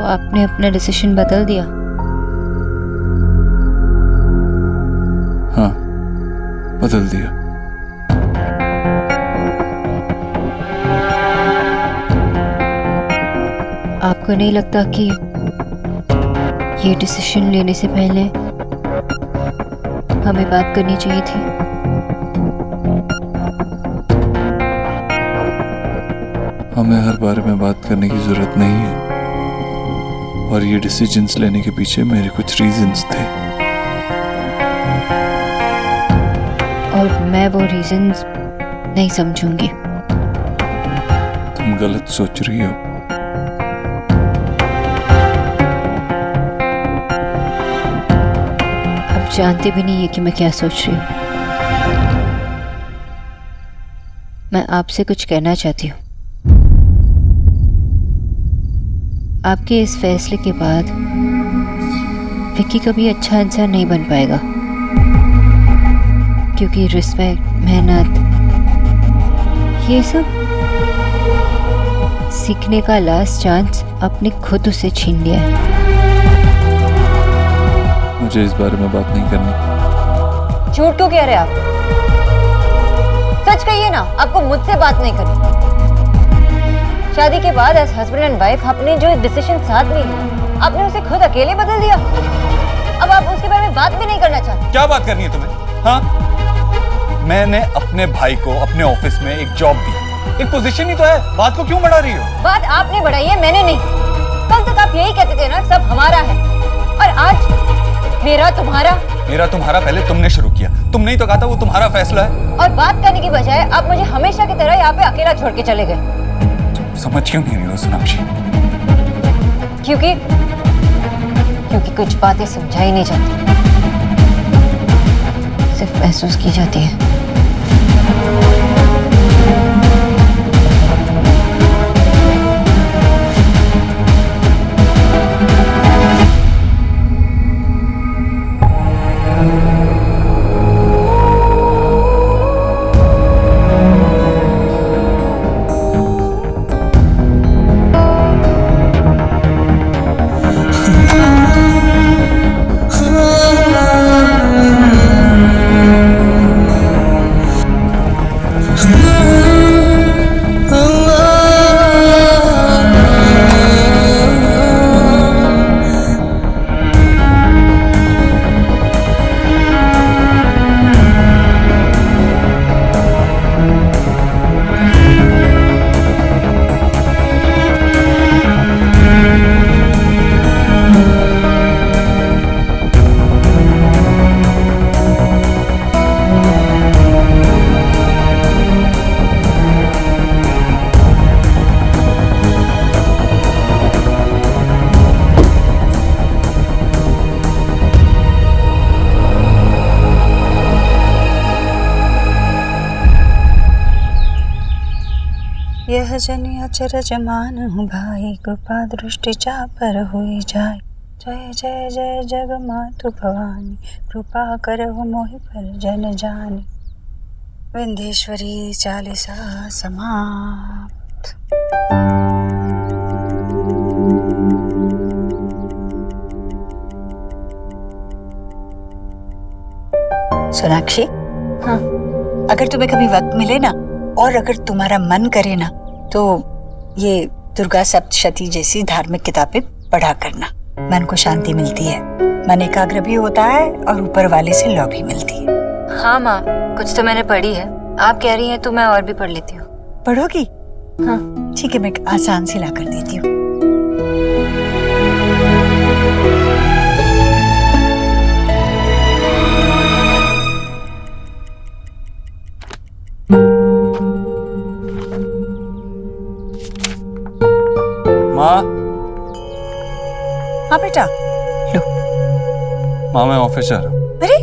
आपने अपना डिसीजन बदल दिया? हाँ, बदल दिया। आपको नहीं लगता कि ये डिसीजन लेने से पहले हमें बात करनी चाहिए थी? हमें हर बारे में बात करने की जरूरत नहीं है, और ये डिसीजंस लेने के पीछे मेरे कुछ रीजंस थे। और मैं वो रीजंस नहीं समझूंगी। तुम गलत सोच रही हो। आप जानते भी नहीं है कि मैं क्या सोच रही हूँ। मैं आपसे कुछ कहना चाहती हूँ। आपके इस फैसले के बाद विक्की कभी अच्छा इंसान नहीं बन पाएगा, क्योंकि रिस्पेक्ट, मेहनत, ये सब सीखने का लास्ट चांस आपने खुद उसे छीन लिया है। मुझे इस बारे में बात नहीं करनी। झूठ क्यों कह रहे आप? सच कहिए ना, आपको मुझसे बात नहीं करनी। शादी के बाद एज हस्बैंड एंड वाइफ आपने जो डिसीजन साथ में लिया, आपने उसे खुद अकेले बदल दिया। अब आप उसके बारे में बात भी नहीं करना चाहते। क्या बात करनी है तुम्हें? हाँ, मैंने अपने भाई को अपने ऑफिस में एक जॉब दी, एक पोजीशन ही तो है। बात को क्यों बढ़ा रही हो? बात आपने बढ़ाई है, मैंने नहीं। कल तक आप यही कहते थे ना, सब हमारा है, और आज मेरा तुम्हारा। मेरा तुम्हारा पहले तुमने शुरू किया। तुमने ही तो कहा था वो तुम्हारा फैसला है। और बात करने की बजाय आप मुझे हमेशा की तरह यहाँ पे अकेला छोड़ के चले गए। समझ क्यों नहीं रही हो सोनाक्षी? क्योंकि कुछ बातें समझाई नहीं जाती, सिर्फ महसूस की जाती है। यह जनि अचरज मानहु भाई, कृपा दृष्टि जा पर हुई जाय। जय जय जय जग मातु भवानी, कृपा करहु मोहि पर जन जानी। विंध्येश्वरी चालीसा समाप्त। सोनाक्षी, हाँ, अगर तुम्हें कभी वक्त मिले ना, और अगर तुम्हारा मन करे ना, तो ये दुर्गा सप्तशती जैसी धार्मिक किताबें पढ़ा करना। मन को शांति मिलती है, मन एकाग्र भी होता है, और ऊपर वाले से लौ भी मिलती है। हाँ माँ, कुछ तो मैंने पढ़ी है। आप कह रही हैं तो मैं और भी पढ़ लेती हूँ। पढ़ोगी? हाँ ठीक है, मैं आसान से ला कर देती हूँ। माँ। हाँ बेटा, लो। माँ, मैं ऑफिस जा रहा हूँ। अरे,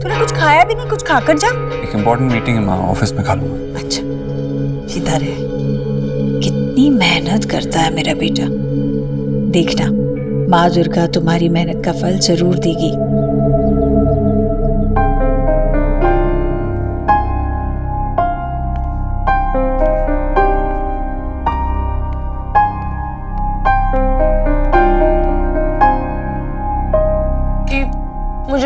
तूने कुछ खाया भी नहीं, कुछ खाकर जा। एक इम्पोर्टेंट मीटिंग है माँ, ऑफिस में खा लूंगा। अच्छा, सीधा रहे। कितनी मेहनत करता है मेरा बेटा। देखना, माँ दुर्गा तुम्हारी मेहनत का फल जरूर देगी।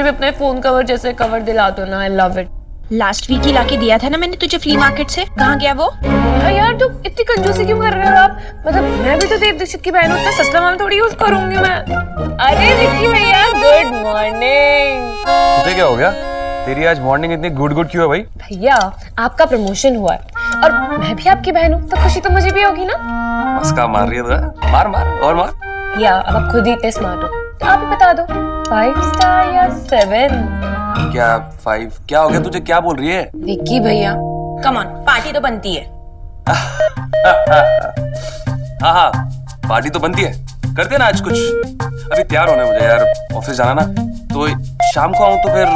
मुझे भी अपने फोन कवर जैसे कवर दिला दो ना, I love it. Last week ही लाके दिया था ना मैंने तुझे फ्ली मार्केट से, कहाँ गया वो? हाँ यार, तुम इतनी कंजूसी क्यों कर रहे हो आप? मतलब मैं भी तो देव दीक्षित की बहन हूँ, इतना सस्ता माल थोड़ी यूज करूंगी मैं। अरे विक्की भैया, गुड मॉर्निंग। तुझे क्या हो गया? तेरी आज मॉर्निंग इतनी गुड गुड क्यों है भाई? भैया आपका प्रमोशन हुआ है और मैं भी आपकी बहन हूँ, तो खुशी तो मुझे भी होगी ना। मस्का मार रही है तो मार मार और मार। भैया अब आप खुद ही इतने स्मार्ट हो, तो आप ही बता दो 5 स्टार या 7? क्या 5? क्या हो गया तुझे, क्या बोल रही है? विक्की भैया कम ऑन, पार्टी तो बनती है। हाँ हाँ, पार्टी तो बनती है, करते ना आज कुछ। अभी तैयार होना है मुझे यार, ऑफिस जाना ना, तो शाम को आऊं तो फिर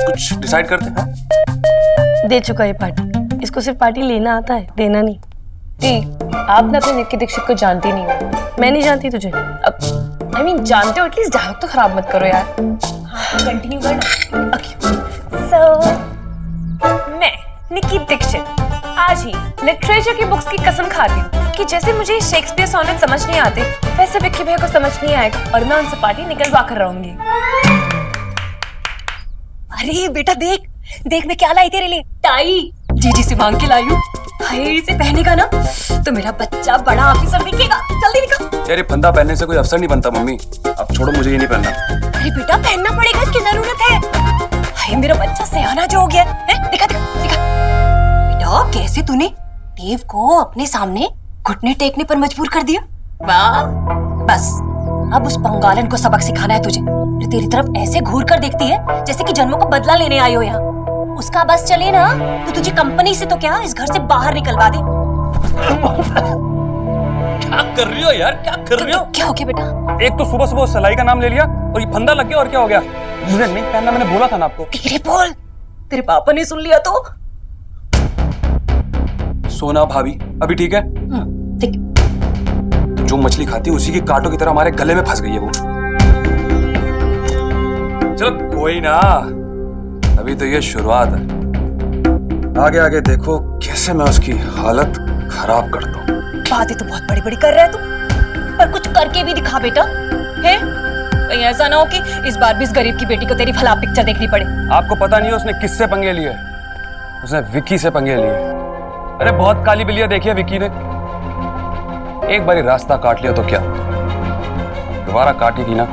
कुछ डिसाइड करते हैं। दे चुका है पार्टी, इसको सिर्फ पार्टी लेना आता है, देना नहीं। जी, आप ना अपने निक्की दीक्षित को जानती नहीं हो, मैं नहीं जानती तुझे। अब I mean, जानते हो, एटलीस्ट डायलॉग तो खराब मत करो यार। कंटिन्यू करना। So, मैं निक्की दीक्षित आज ही लिटरेचर की बुक्स की कसम खाती हूँ कि जैसे मुझे शेक्सपियर सोनेट समझ नहीं आते, वैसे विक्की भैया को समझ नहीं आएगा और मैं उनसे पार्टी निकलवा कर रहूंगी। अरे बेटा देख देख, मैं क्या लाई तेरे लिए, टाई जीजी से मांग के लाई हूँ। हाय, इसे पहनेगा ना तो मेरा बच्चा बड़ा ऑफिसर दिखेगा। जल्दी निकाल। यार ये फंदा पहनने से कोई अफसर नहीं बनता मम्मी, अब छोड़ो, मुझे ये नहीं पहनना। अरे बेटा पहनना पड़ेगा, इसकी जरूरत है। हाय, मेरा बच्चा सयाना जो हो गया है। दिखा दिखा दिखा। बेटा कैसे तूने देव को अपने सामने घुटने टेकने पर मजबूर कर दिया। वाह, बस अब उस पंगालन को सबक सिखाना है तुझे, जो तेरी तरफ ऐसे घूर कर देखती है जैसे कि जन्मों का बदला लेने आई हो यहाँ। उसका बस चले ना तो तुझे कंपनी से तो क्या, इस घर से बाहर निकलवा दे। क्या कर रही हो यार, क्या कर रही हो? क्या हो गया बेटा? एक तो सुबह सुबह सलाई का नाम ले लिया और ये फंदा लग गया, और क्या हो गया? मुझे नहीं पहनना, मैंने बोला था ना आपको। धीरे बोल, तेरे पापा ने सुन लिया तो। सोना भाभी अभी ठीक है? ठीक। जो मछली खाती है उसी की कांटों की तरह हमारे गले में फंस गई है वो। चलो कोई ना, अभी तो ये शुरुआत है, आगे आगे देखो कैसे मैं उसकी हालत खराब करता हूँ। बातें तो बहुत बड़ी बड़ी कर रहा है तू, पर कुछ करके भी दिखा बेटा। है कहीं ऐसा ना हो कि इस बार भी इस गरीब की बेटी को तेरी फला पिक्चर देखनी पड़े। आपको पता नहीं है उसने किससे पंगे लिए? उसने विक्की से पंगे लिए। अरे बहुत काली बिल्लियां देखी है विक्की ने, एक बारी रास्ता काट लिया तो क्या, दोबारा काटेगी ना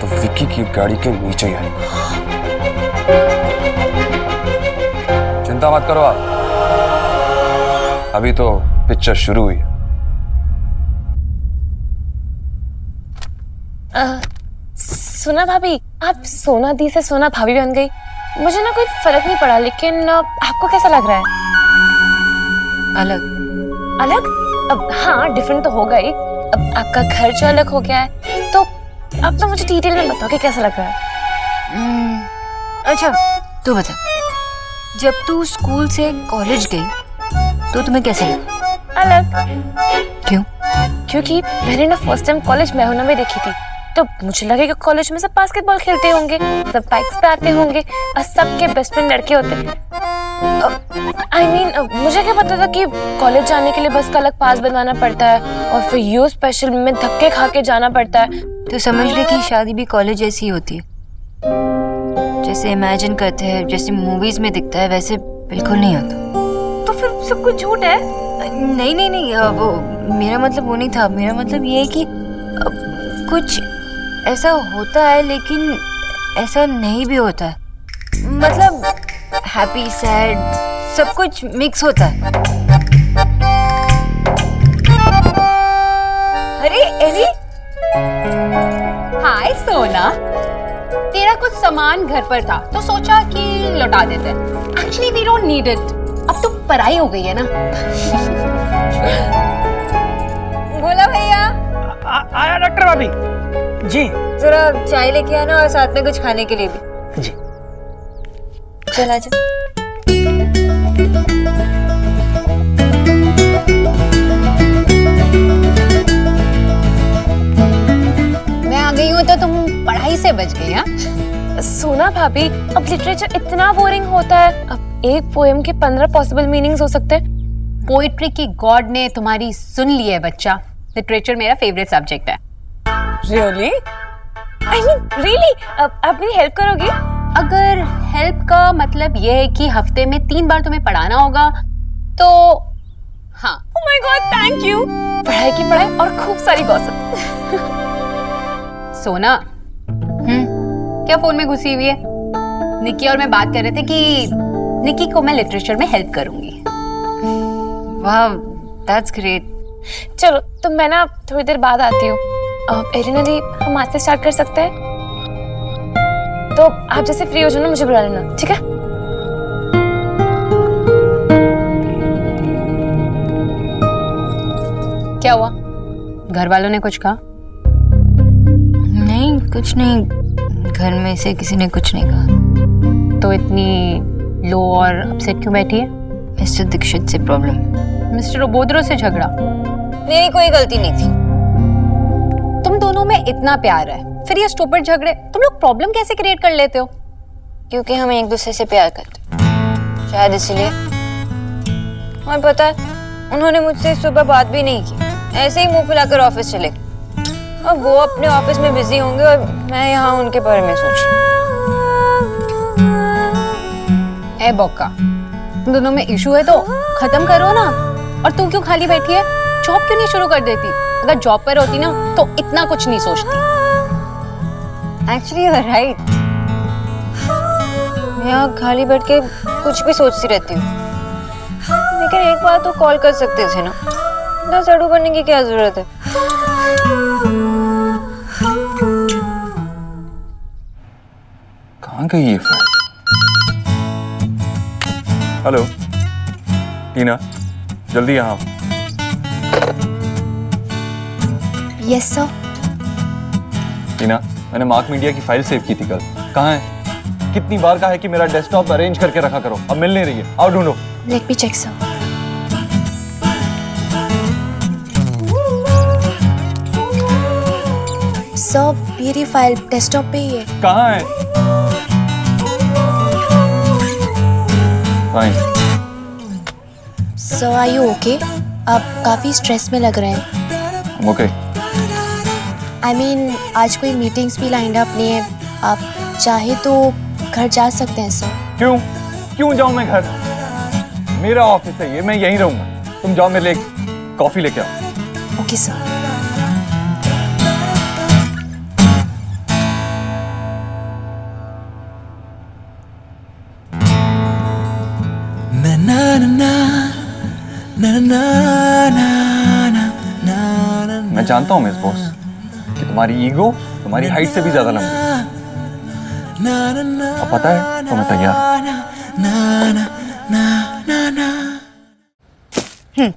तो विक्की की गाड़ी के नीचे ही आएगी। चिंता मत करो आप, अभी तो पिक्चर शुरू हुई है। सुना भाभी, आप सोना दी से सोना भाभी बन गई। मुझे ना कोई फर्क नहीं पड़ा, लेकिन आपको कैसा लग रहा है? अलग अलग? अब हाँ, डिफरेंट तो होगा ही। अब आपका घर जो अलग हो गया है, तो अब तो मुझे डिटेल में बताओ कि कैसा लग रहा है। अच्छा तू बता, जब तू स्कूल से कॉलेज गई तो तुम्हें कैसे लगा? अलग। क्यों? क्योंकि मैंने ना फर्स्ट टाइम कॉलेज मैहुना में देखी थी, तो मुझे लगा कि कॉलेज में सब बास्केटबॉल खेलते होंगे, सब बाइक्स पे आते होंगे और सबके बेस्ट फ्रेंड लड़के होते। I mean, मुझे क्या पता था कि कॉलेज जाने के लिए बस का अलग पास बनवाना पड़ता है और फिर यू स्पेशल में धक्के खा के जाना पड़ता है। तो समझ ले कि शादी भी कॉलेज जैसी होती है, जैसे इमेजिन करते हैं, जैसे मूवीज में दिखता है वैसे बिल्कुल नहीं होता। तो फिर सब कुछ झूठ है? नहीं नहीं नहीं, वो मेरा मतलब वो नहीं था। मेरा मतलब ये है कि कुछ ऐसा होता है लेकिन ऐसा नहीं भी होता है, मतलब हैप्पी सैड सब कुछ मिक्स होता है। अरे एली, हाय सोना, तेरा कुछ सामान घर पर था तो सोचा कि लौटा देते हैं। Actually we don't need it, अब तो पढ़ाई हो गई है ना। बोला भैया। आया डॉक्टर भाभी जी। जरा चाय लेके आना और साथ में कुछ खाने के लिए भी। जी चला जा। मैं आ गई हूँ तो तुम पढ़ाई से बच गई? हाँ सोना भाभी, अब लिटरेचर इतना बोरिंग होता है। अब एक पोएम के 15 पॉसिबल मीनिंग्स हो सकते हैं। पोइट्री की गॉड ने तुम्हारी सुन ली है बच्चा। लिटरेचर मेरा फेवरेट सब्जेक्ट है। रियली? आई मीन रियली आप मेरी हेल्प करोगी? अगर हेल्प का मतलब ये है कि हफ्ते में 3 बार तुम्हें पढ़ाना होगा तो हाँ। Oh my God thank you. पढ़ाई की पढ़ाई और खूब सारी गॉसिप। सोना क्या फोन में घुसी हुई है? निक्की और मैं बात कर रहे थे कि निक्की को मैं लिटरेचर में हेल्प करूंगी। वाह, दैट्स ग्रेट। चलो तो मैं ना थोड़ी देर बाद आती हूँ। एरिना दी हम आज से स्टार्ट कर सकते हैं? तो आप जैसे फ्री हो जाओ ना मुझे बुला लेना, ठीक है? क्या हुआ? घर वालों ने कुछ कहा? नहीं, कुछ नहीं, घर में से किसी ने कुछ नहीं कहा। तो इतनी लो और अपसेट क्यों बैठी है? मिस्टर दीक्षित से प्रॉब्लम। मिस्टर ओबोद्रो से झगड़ा? मेरी कोई गलती नहीं थी। तुम दोनों में इतना प्यार है, फिर ये स्टूपिड झगड़े, तुम लोग प्रॉब्लम कैसे क्रिएट कर लेते हो? क्योंकि हम एक दूसरे से प्यार करते, शायद इसलिए। और पता है, उन्होंने मुझसे सुबह बात भी नहीं की, ऐसे ही मुंह फुलाकर ऑफिस चले गए। अब वो अपने ऑफिस में बिजी होंगे और मैं यहाँ उनके बारे में सोच रही हूँ। ए बॉक्का, तुम दोनों में इशू है तो खत्म करो ना। और तू क्यों खाली बैठी है? जॉब क्यों नहीं शुरू कर देती? अगर जॉब पर होती ना तो इतना कुछ नहीं सोचती। Actually you are right. यहाँ खाली बैठ के कुछ भी सोचती रहती हूँ, लेकिन एक बार तो कॉल कर सकते थे ना। इतना सड़ू बनने की क्या जरूरत है? कहाँ गई ये फाइल? हेलो टीना, जल्दी यहाँ। Yes sir. टीना, मैंने मार्क मीडिया की फाइल सेव की थी कल, कहाँ है? कितनी बार कहा है कि मेरा डेस्कटॉप अरेंज करके रखा करो, अब मिल नहीं रही है। आओ ढूंढो। Let me check sir. Sir मेरी फाइल डेस्कटॉप पे ही है। कहाँ है? Fine. Sir are you okay? आप काफी स्ट्रेस में लग रहे हैं। ओके। आई मीन आज कोई मीटिंग्स भी लाइंड अप नहीं है, आप चाहे तो घर जा सकते हैं सर। क्यों? क्यों जाऊं मैं घर? मेरा ऑफिस है ये, मैं यहीं रहूंगा। तुम जाओ, मेरे लिए कॉफी लेके आओ। Okay sir. मैं जानता हूँ मिस बॉस कि तुम्हारी ईगो तुम्हारी हाइट से भी ज्यादा लंबी है। अब पता है तो मैं तैयार हूँ।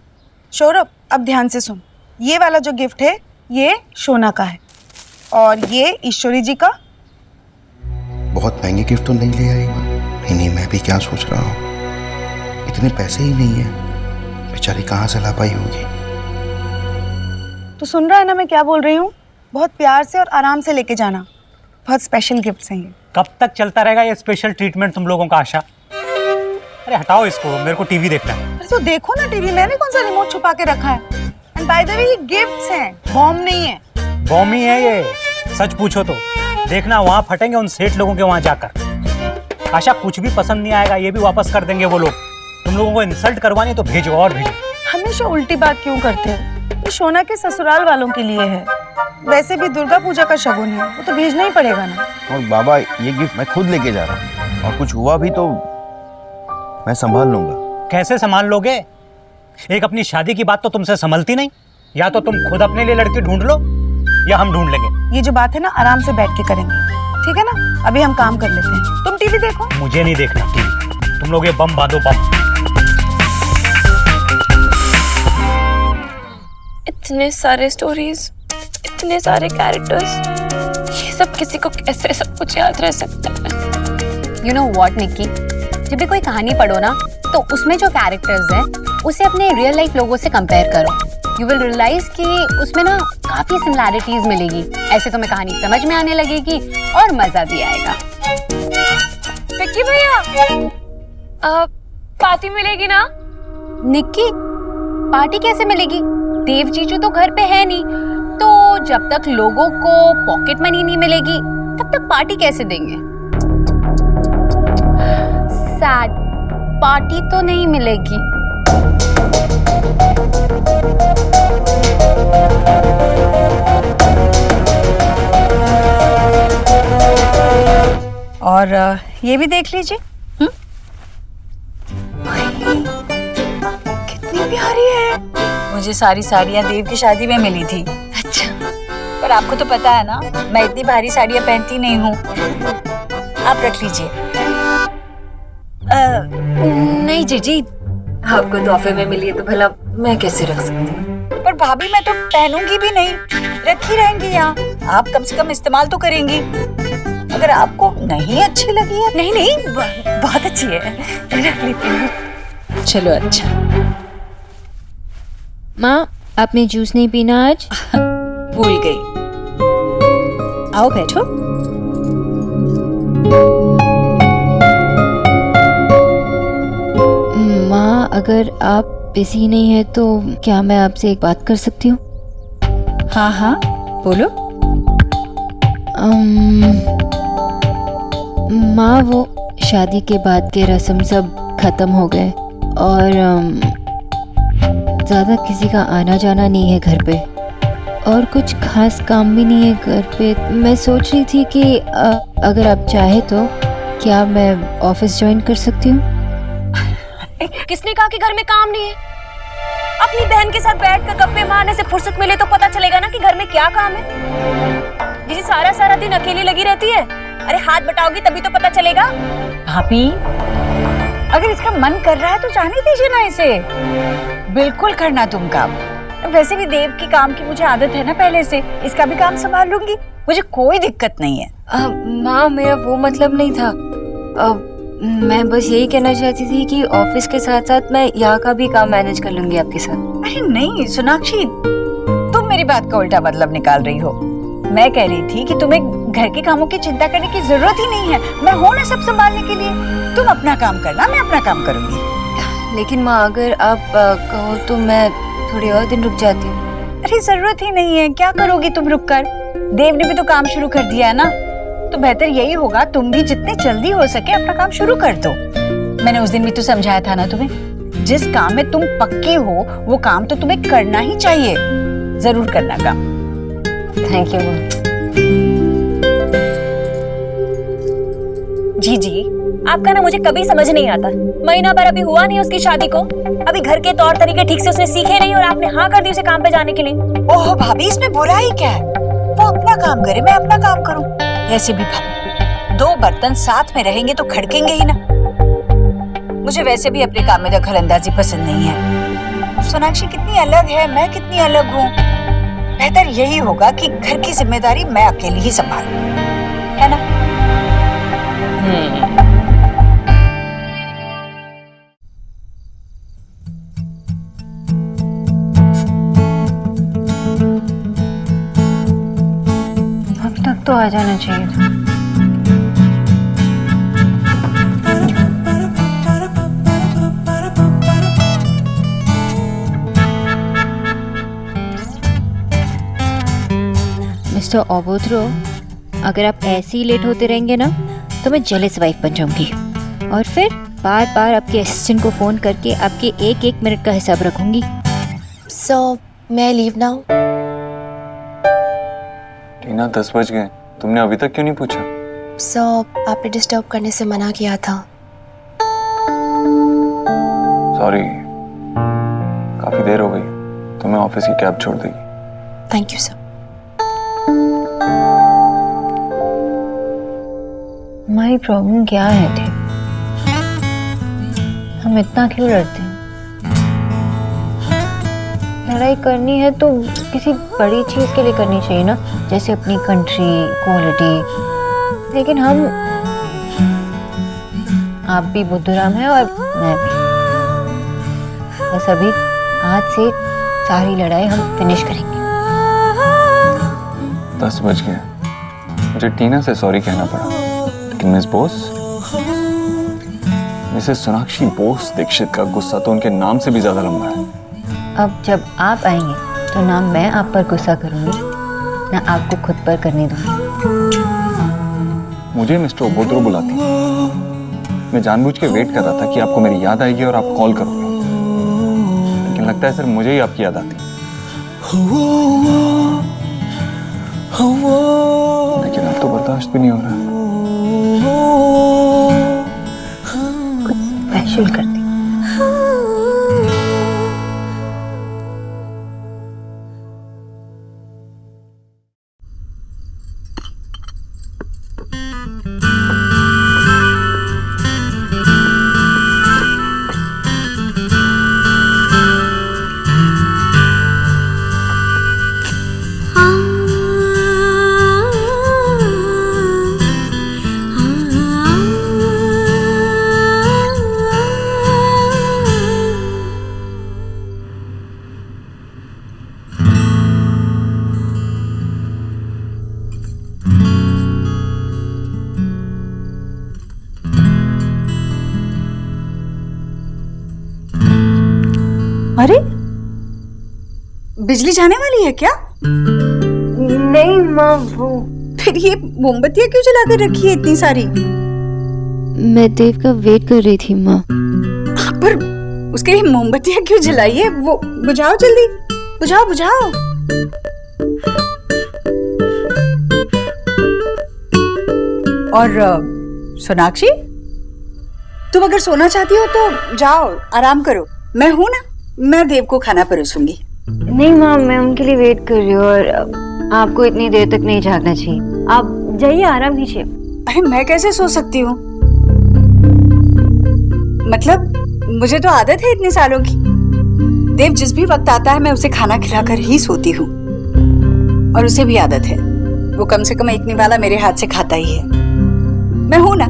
सौरभ अब ध्यान से सुन, ये वाला जो गिफ्ट है ये शोना का है और ये ईश्वरी जी का। बहुत महंगे गिफ्ट तो नहीं ले आई? नहीं, मैं भी क्या सोच रहा हूँ, इतने पैसे ही नहीं है, बेचारी कहाँ से ला पाई होगी। तो सुन रहा है ना मैं क्या बोल रही हूँ? बहुत प्यार से और आराम से लेके जाना, बहुत स्पेशल गिफ्ट्स हैं ये। कब तक चलता रहेगा ये स्पेशल ट्रीटमेंट तुम लोगों का? आशा, अरे हटाओ इसको, मेरे को टीवी देखना है। अरे तो देखो ना टीवी, मैंने कौन सा रिमोट छुपा के रखा है? एंड बाय द वे ये गिफ्ट्स हैं, बॉम्ब नहीं है। बॉम्ब ही है ये, सच पूछो तो। देखना वहाँ फटेंगे उन सेठ लोगों के वहाँ जाकर। आशा कुछ भी पसंद नहीं आएगा, ये भी वापस कर देंगे वो लोग। तुम लोगों को इंसल्ट करवानी तो भेजो और भेजो। हमेशा उल्टी बात क्यों करते हो? ये शोना के ससुराल वालों के लिए है, वैसे भी दुर्गा पूजा का शगुन है, वो तो भेजना ही पड़ेगा ना। और बाबा ये गिफ्ट मैं खुद लेके जा रहा हूँ, और कुछ हुआ भी तो मैं संभाल लूंगा। कैसे संभाल लोगे? एक अपनी शादी की बात तो तुमसे संभलती नहीं। या तो तुम खुद अपने लिए लड़की ढूंढ लो या हम ढूंढ लेंगे। ये जो बात है ना आराम से बैठ के करेंगे, ठीक है ना? अभी हम काम कर लेते हैं, तुम टीवी देखो। मुझे नहीं देखना टीवी, तुम लोग ये बम बांधो बम। इतने सारे स्टोरीज, इतने सारे कैरेक्टर्स, ये सब किसी को कैसे सब कुछ याद रह सकता है? यू नो व्हाट निक्की, जब भी कोई कहानी पढ़ो ना तो उसमें जो कैरेक्टर्स हैं उसे अपने रियल लाइफ लोगों से कंपेयर करो। यू विल रियलाइज कि उसमें ना काफी सिमिलैरिटीज मिलेगी। ऐसे तुम्हें कहानी समझ में आने लगेगी और मजा भी आएगा। विक्की भैया, पार्टी मिलेगी ना? निक्की, पार्टी कैसे मिलेगी? देव जीजू तो घर पे है नहीं, तो जब तक लोगों को पॉकेट मनी नहीं मिलेगी तब तक पार्टी कैसे देंगे? सैड, पार्टी तो नहीं मिलेगी। और ये भी देख लीजिए। कितनी प्यारी है। मुझे सारी साड़ियाँ देव की शादी में मिली थी। अच्छा, पर आपको तो पता है ना, मैं इतनी भारी साड़ियाँ पहनती नहीं हूँ। आप रख लीजिए। नहीं जीजी, आपको तोहफे में मिली है तो भला मैं कैसे रख सकती हूँ? पर भाभी मैं तो पहनूंगी भी नहीं, रखी रहेंगी यहाँ। आप कम से कम इस्तेमाल तो करेंगी। अगर आपको नहीं अच्छी लगी है। नहीं नहीं, बहुत अच्छी है, रख लेती हूँ। चलो अच्छा। माँ, आपने जूस नहीं पीना आज? भूल गई। आओ बैठो। माँ, अगर आप बिजी नहीं है तो क्या मैं आपसे एक बात कर सकती हूँ? हाँ हाँ बोलो। माँ, वो शादी के बाद के रस्म सब खत्म हो गए और ज़्यादा किसी का आना जाना नहीं है घर पे और कुछ खास काम भी नहीं है घर पे। मैं सोच रही थी कि अगर आप चाहे तो क्या मैं ऑफिस ज्वाइन कर सकती हूँ? किसने कहा कि घर में काम नहीं है? अपनी बहन के साथ बैठकर गप्पे मारने से फुर्सत मिले तो पता चलेगा ना कि घर में क्या काम है। जी सारा सारा दिन अकेली लगी रहती है। अरे हाथ बटाओगी तभी तो पता चलेगा। भाभी, अगर इसका मन कर रहा है तो जाने दीजिए ना इसे। बिल्कुल करना तुम काम। वैसे भी देव की काम की मुझे आदत है ना पहले से, इसका भी काम संभाल लूंगी, मुझे कोई दिक्कत नहीं है। माँ, मेरा वो मतलब नहीं था। मैं बस यही कहना चाहती थी कि ऑफिस के साथ साथ मैं यहाँ का भी काम मैनेज कर लूंगी आपके साथ। अरे नहीं सोनाक्षी, तुम मेरी बात का उल्टा मतलब निकाल रही हो। मैं कह रही थी कि तुम्हें घर के कामों की चिंता करने की जरूरत ही नहीं है। मैं हूं ना सब संभालने के लिए। तुम अपना काम करना, मैं अपना काम करूंगी। लेकिन माँ, अगर आप कहो तो मैं थोड़े और दिन रुक जाती हूँ। अरे जरूरत ही नहीं है। क्या करोगी तुम रुक कर? देव ने भी तो काम शुरू कर दिया है ना, तो बेहतर यही होगा तुम भी जितने जल्दी हो सके अपना काम शुरू कर दो। मैंने उस दिन भी तो समझाया था ना तुम्हें, जिस काम में तुम पक्के हो वो काम तो तुम्हें करना ही चाहिए। जरूर करना काम। Thank you. जी जी, आपका ना मुझे कभी समझ नहीं आता। महीना भर अभी हुआ नहीं उसकी शादी को, अभी घर के तौर तरीके ठीक से उसने सीखे नहीं और आपने हाँ कर दी उसे काम पे जाने के लिए। ओह भाभी, इसमें बुराई क्या है? वो अपना काम करे, मैं अपना काम करूं। ऐसे भी भाभी, दो बर्तन साथ में रहेंगे तो खड़केंगे ही ना। मुझे वैसे भी अपने काम में दखल अंदाजी पसंद नहीं है। सोनाक्षी कितनी अलग है, मैं कितनी अलग हूँ। बेहतर यही होगा कि घर की जिम्मेदारी मैं अकेली ही संभालूं, है ना? अब तक तो आ जाना चाहिए था। मिस्टर ओबोत्रो, अगर आप ऐसे ही लेट होते रहेंगे ना तो मैं जेलस वाइफ बन जाऊंगी और फिर बार बार आपके असिस्टेंट को फोन करके आपके एक एक मिनट का हिसाब रखूंगी। सो मैं लीव नाउ? टीना, 10 बज गए, तुमने अभी तक क्यों नहीं पूछा? सो आपने डिस्टर्ब करने से मना किया था। सॉरी, काफी देर हो गई, तुम्हें ऑफिस की कैब छोड़ देगी। Thank you sir. हमारी प्रॉब्लम क्या है थे? हम इतना क्यों लड़ते हैं? लड़ाई करनी है तो किसी बड़ी चीज के लिए करनी चाहिए ना, जैसे अपनी कंट्री, क्वालिटी। लेकिन आप भी बुद्धूराम हैं और मैं भी। बस अभी आज से सारी लड़ाई हम फिनिश करेंगे। 10 बज गए, मुझे टीना से सॉरी कहना पड़ा, लेकिन मिस बोस, मिसेस सोनाक्षी बोस दीक्षित का गुस्सा तो उनके नाम से भी ज्यादा लंबा है। अब जब आप आएंगे तो नाम मैं आप पर गुस्सा करूंगी ना आपको खुद पर करने दूंगी। मुझे मिस्टर ओबोद्रो बुलाती है। मैं जानबूझ के वेट कर रहा था कि आपको मेरी याद आएगी और आप कॉल करोगे, लेकिन लगता है सिर्फ मुझे ही आपकी याद आती है। लेकिन अब तो बर्दाश्त भी नहीं हो रहा। स्पेशल कर दी। अरे बिजली जाने वाली है क्या? नहीं माँ, वो फिर ये मोमबत्तियां क्यों जला कर रखी है इतनी सारी? मैं देव का वेट कर रही थी माँ। पर उसके लिए मोमबत्तियां क्यों जलाई है? वो बुझाओ जल्दी, बुझाओ बुझाओ। और सोनाक्षी, तुम अगर सोना चाहती हो तो जाओ आराम करो, मैं हूं ना, मैं देव को खाना परोसूंगी। नहीं माँ, मैं उनके लिए वेट कर रही हूँ और आपको इतनी देर तक नहीं जागना चाहिए। आप जाइए, आराम कीजिए। अरे मैं कैसे सो सकती हूँ? मतलब मुझे तो आदत है इतने सालों की। देव जिस भी वक्त आता है मैं उसे खाना खिलाकर ही सोती हूँ, और उसे भी आदत है। वो कम से कम एक निवाला मेरे हाथ से खाता ही है। मैं हूं ना,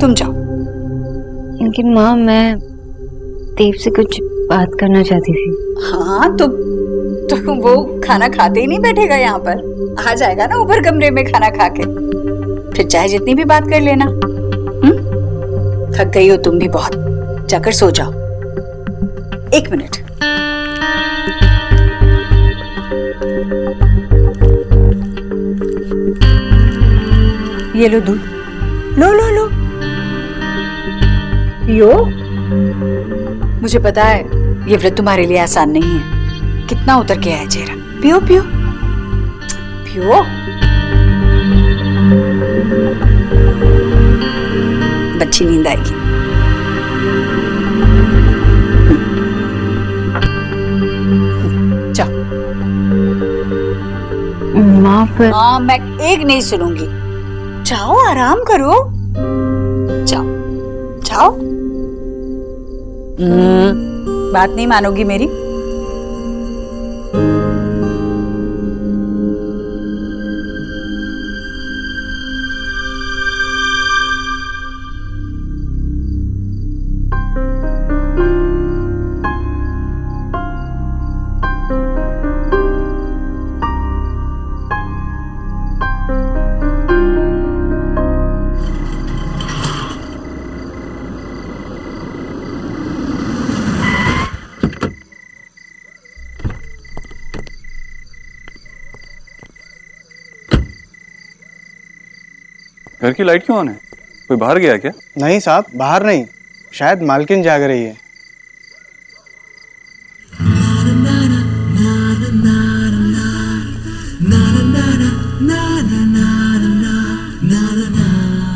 तुम जाओ। लेकिन माँ, मैं देव से कुछ बात करना चाहती थी। हाँ तो वो खाना खाते ही नहीं बैठेगा यहाँ पर, आ जाएगा ना ऊपर कमरे में खाना खा के, फिर चाहे जितनी भी बात कर लेना। थक गई हो तुम भी बहुत, जाकर सो जाओ। एक मिनट, ये लो दूध, लो लो लो पियो। मुझे पता है ये व्रत तुम्हारे लिए आसान नहीं है, कितना उतर के आया चेहरा। पियो पियो पियो। अच्छी नींद आएगी। जाओ। माँ पर हाँ, मैं एक नहीं सुनूंगी। जाओ आराम करो, जाओ जाओ। बात नहीं मानोगी मेरी? घर की लाइट क्यों ऑन है? कोई बाहर गया क्या? नहीं साहब, बाहर नहीं, शायद मालकिन जाग रही है।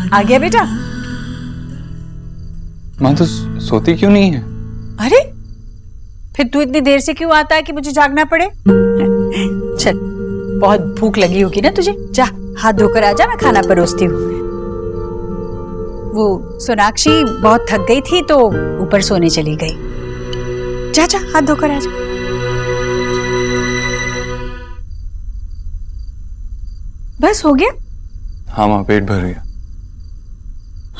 आ गया बेटा? माँ तो सोती क्यों नहीं है? अरे फिर तू इतनी देर से क्यों आता है कि मुझे जागना पड़े? चल, बहुत भूख लगी होगी ना तुझे, जा हाथ धोकर आजा, मैं खाना परोसती हूँ। वो सोनाक्षी बहुत थक गई थी तो ऊपर सोने चली गई। जा जा हाथ धोकर आजा। बस हो गया? हाँ माँ, पेट भर गया।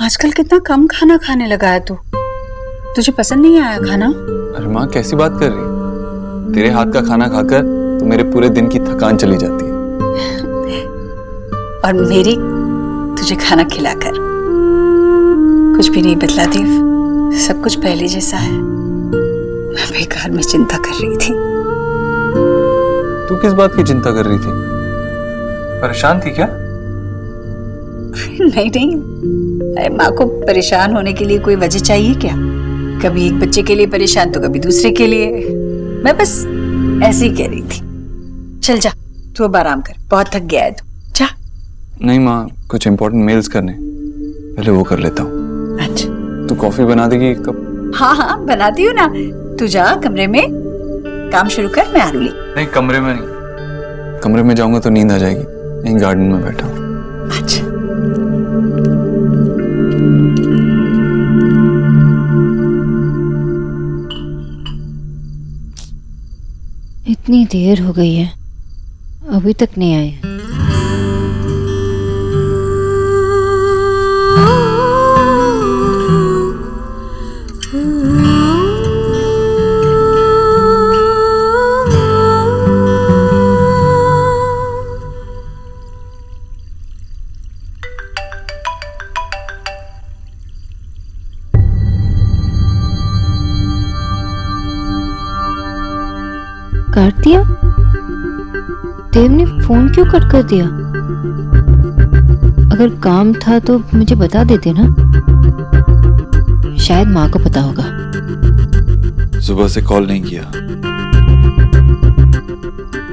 आजकल कितना कम खाना खाने लगा है तू, तुझे पसंद नहीं आया खाना? अरे माँ, कैसी बात कर रही? तेरे हाथ का खाना खाकर तो मेरे पूरे दिन की थकान चली जाती है। और मेरी तुझे खाना खिलाकर कुछ भी नहीं बदला देव, सब कुछ पहले जैसा है। मैं बेकार में चिंता कर रही थी। तू किस बात की चिंता कर रही थी? परेशान थी क्या? नहीं नहीं, अरे माँ को परेशान होने के लिए कोई वजह चाहिए क्या? कभी एक बच्चे के लिए परेशान तो कभी दूसरे के लिए। मैं बस ऐसे ही कह रही थी। चल जा, तू अब आराम कर, बहुत थक गया है तू, जा। नहीं माँ, कुछ इम्पोर्टेंट मेल्स करने, पहले वो कर लेता हूँ। अच्छा, तू कॉफी बना देगी एक कप? हाँ हाँ बनाती हूँ ना। तू जा कमरे में काम शुरू कर, मैं आ रही। नहीं, कमरे में नहीं, कमरे में जाऊंगा तो नींद आ जाएगी, यहीं गार्डन में बैठा हूँ। अच्छा। इतनी देर हो गई है, अभी तक नहीं आए। काट दिया? देव ने फोन क्यों कट कर दिया? अगर काम था तो मुझे बता देते ना, शायद माँ को पता होगा। सुबह से कॉल नहीं किया,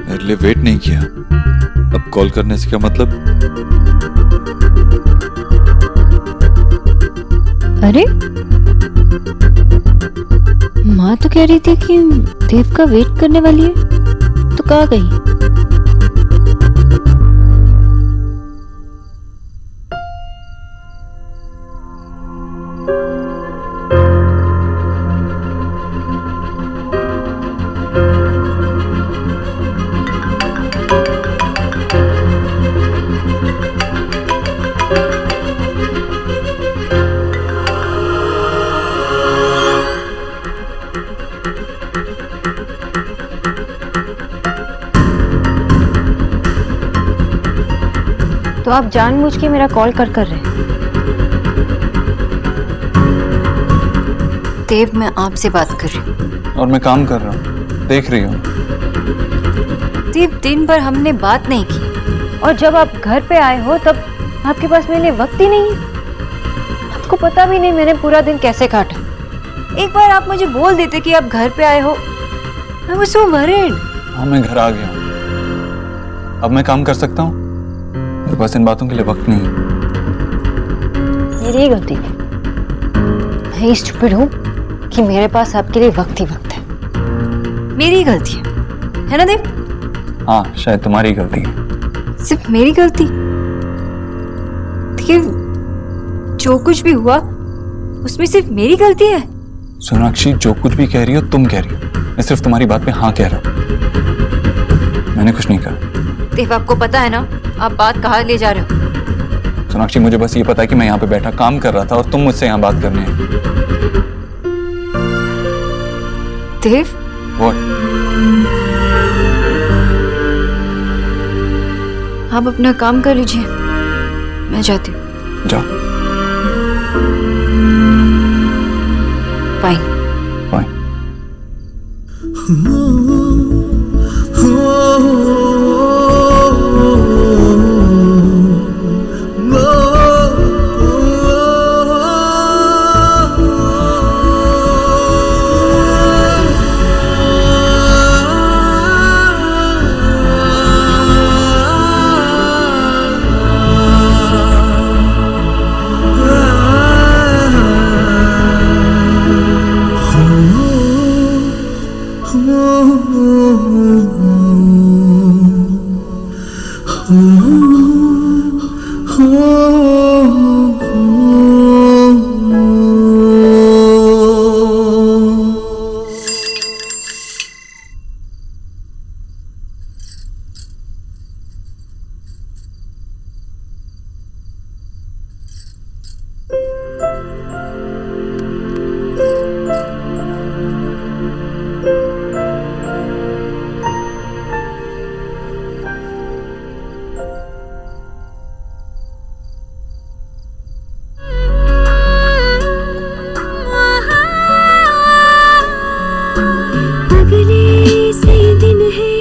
मेरे लिए वेट नहीं किया, अब कॉल करने से क्या मतलब? अरे माँ तो कह रही थी कि देव का वेट करने वाली है, तो कहाँ गई? तो आप जानबूझ के मेरा कॉल कर रहे हैं? देव, मैं आपसे बात कर रही हूँ। और मैं काम कर रहा हूँ, देख रही हूँ। देव, दिन भर हमने बात नहीं की, और जब आप घर पे आए हो तब आपके पास मेरे लिए वक्त ही नहीं है। आपको पता भी नहीं मैंने पूरा दिन कैसे काटा। एक बार आप मुझे बोल देते कि आप घर पे आए हो। I was so worried। हाँ, मैं घर आ गया हूँ, अब मैं काम कर सकता हूँ, मेरे पास इन बातों के लिए वक्त नहीं है। मेरी गलती थी, मैं स्टूपिड हूँ कि मेरे पास आपके लिए वक्त ही वक्त है। मेरी गलती है ना देव? हाँ, शायद तुम्हारी गलती है। सिर्फ मेरी गलती? देखिए, जो कुछ भी हुआ उसमें सिर्फ मेरी गलती है। सोनाक्षी, जो कुछ भी कह रही हो तुम कह रही हो, मैं सिर्फ तुम्हारी बात पे हाँ कह रहा हूँ, मैंने कुछ नहीं कहा। देव, आपको पता है ना आप बात कहाँ ले जा रहे हो? सोनाक्षी, मुझे बस ये पता है कि मैं यहाँ पे बैठा काम कर रहा था और तुम मुझसे यहाँ बात करने आई। देव, What? आप अपना काम कर लीजिए, मैं जाती हूँ। जाओ। फाइन। फाइन। बदले से दिन है,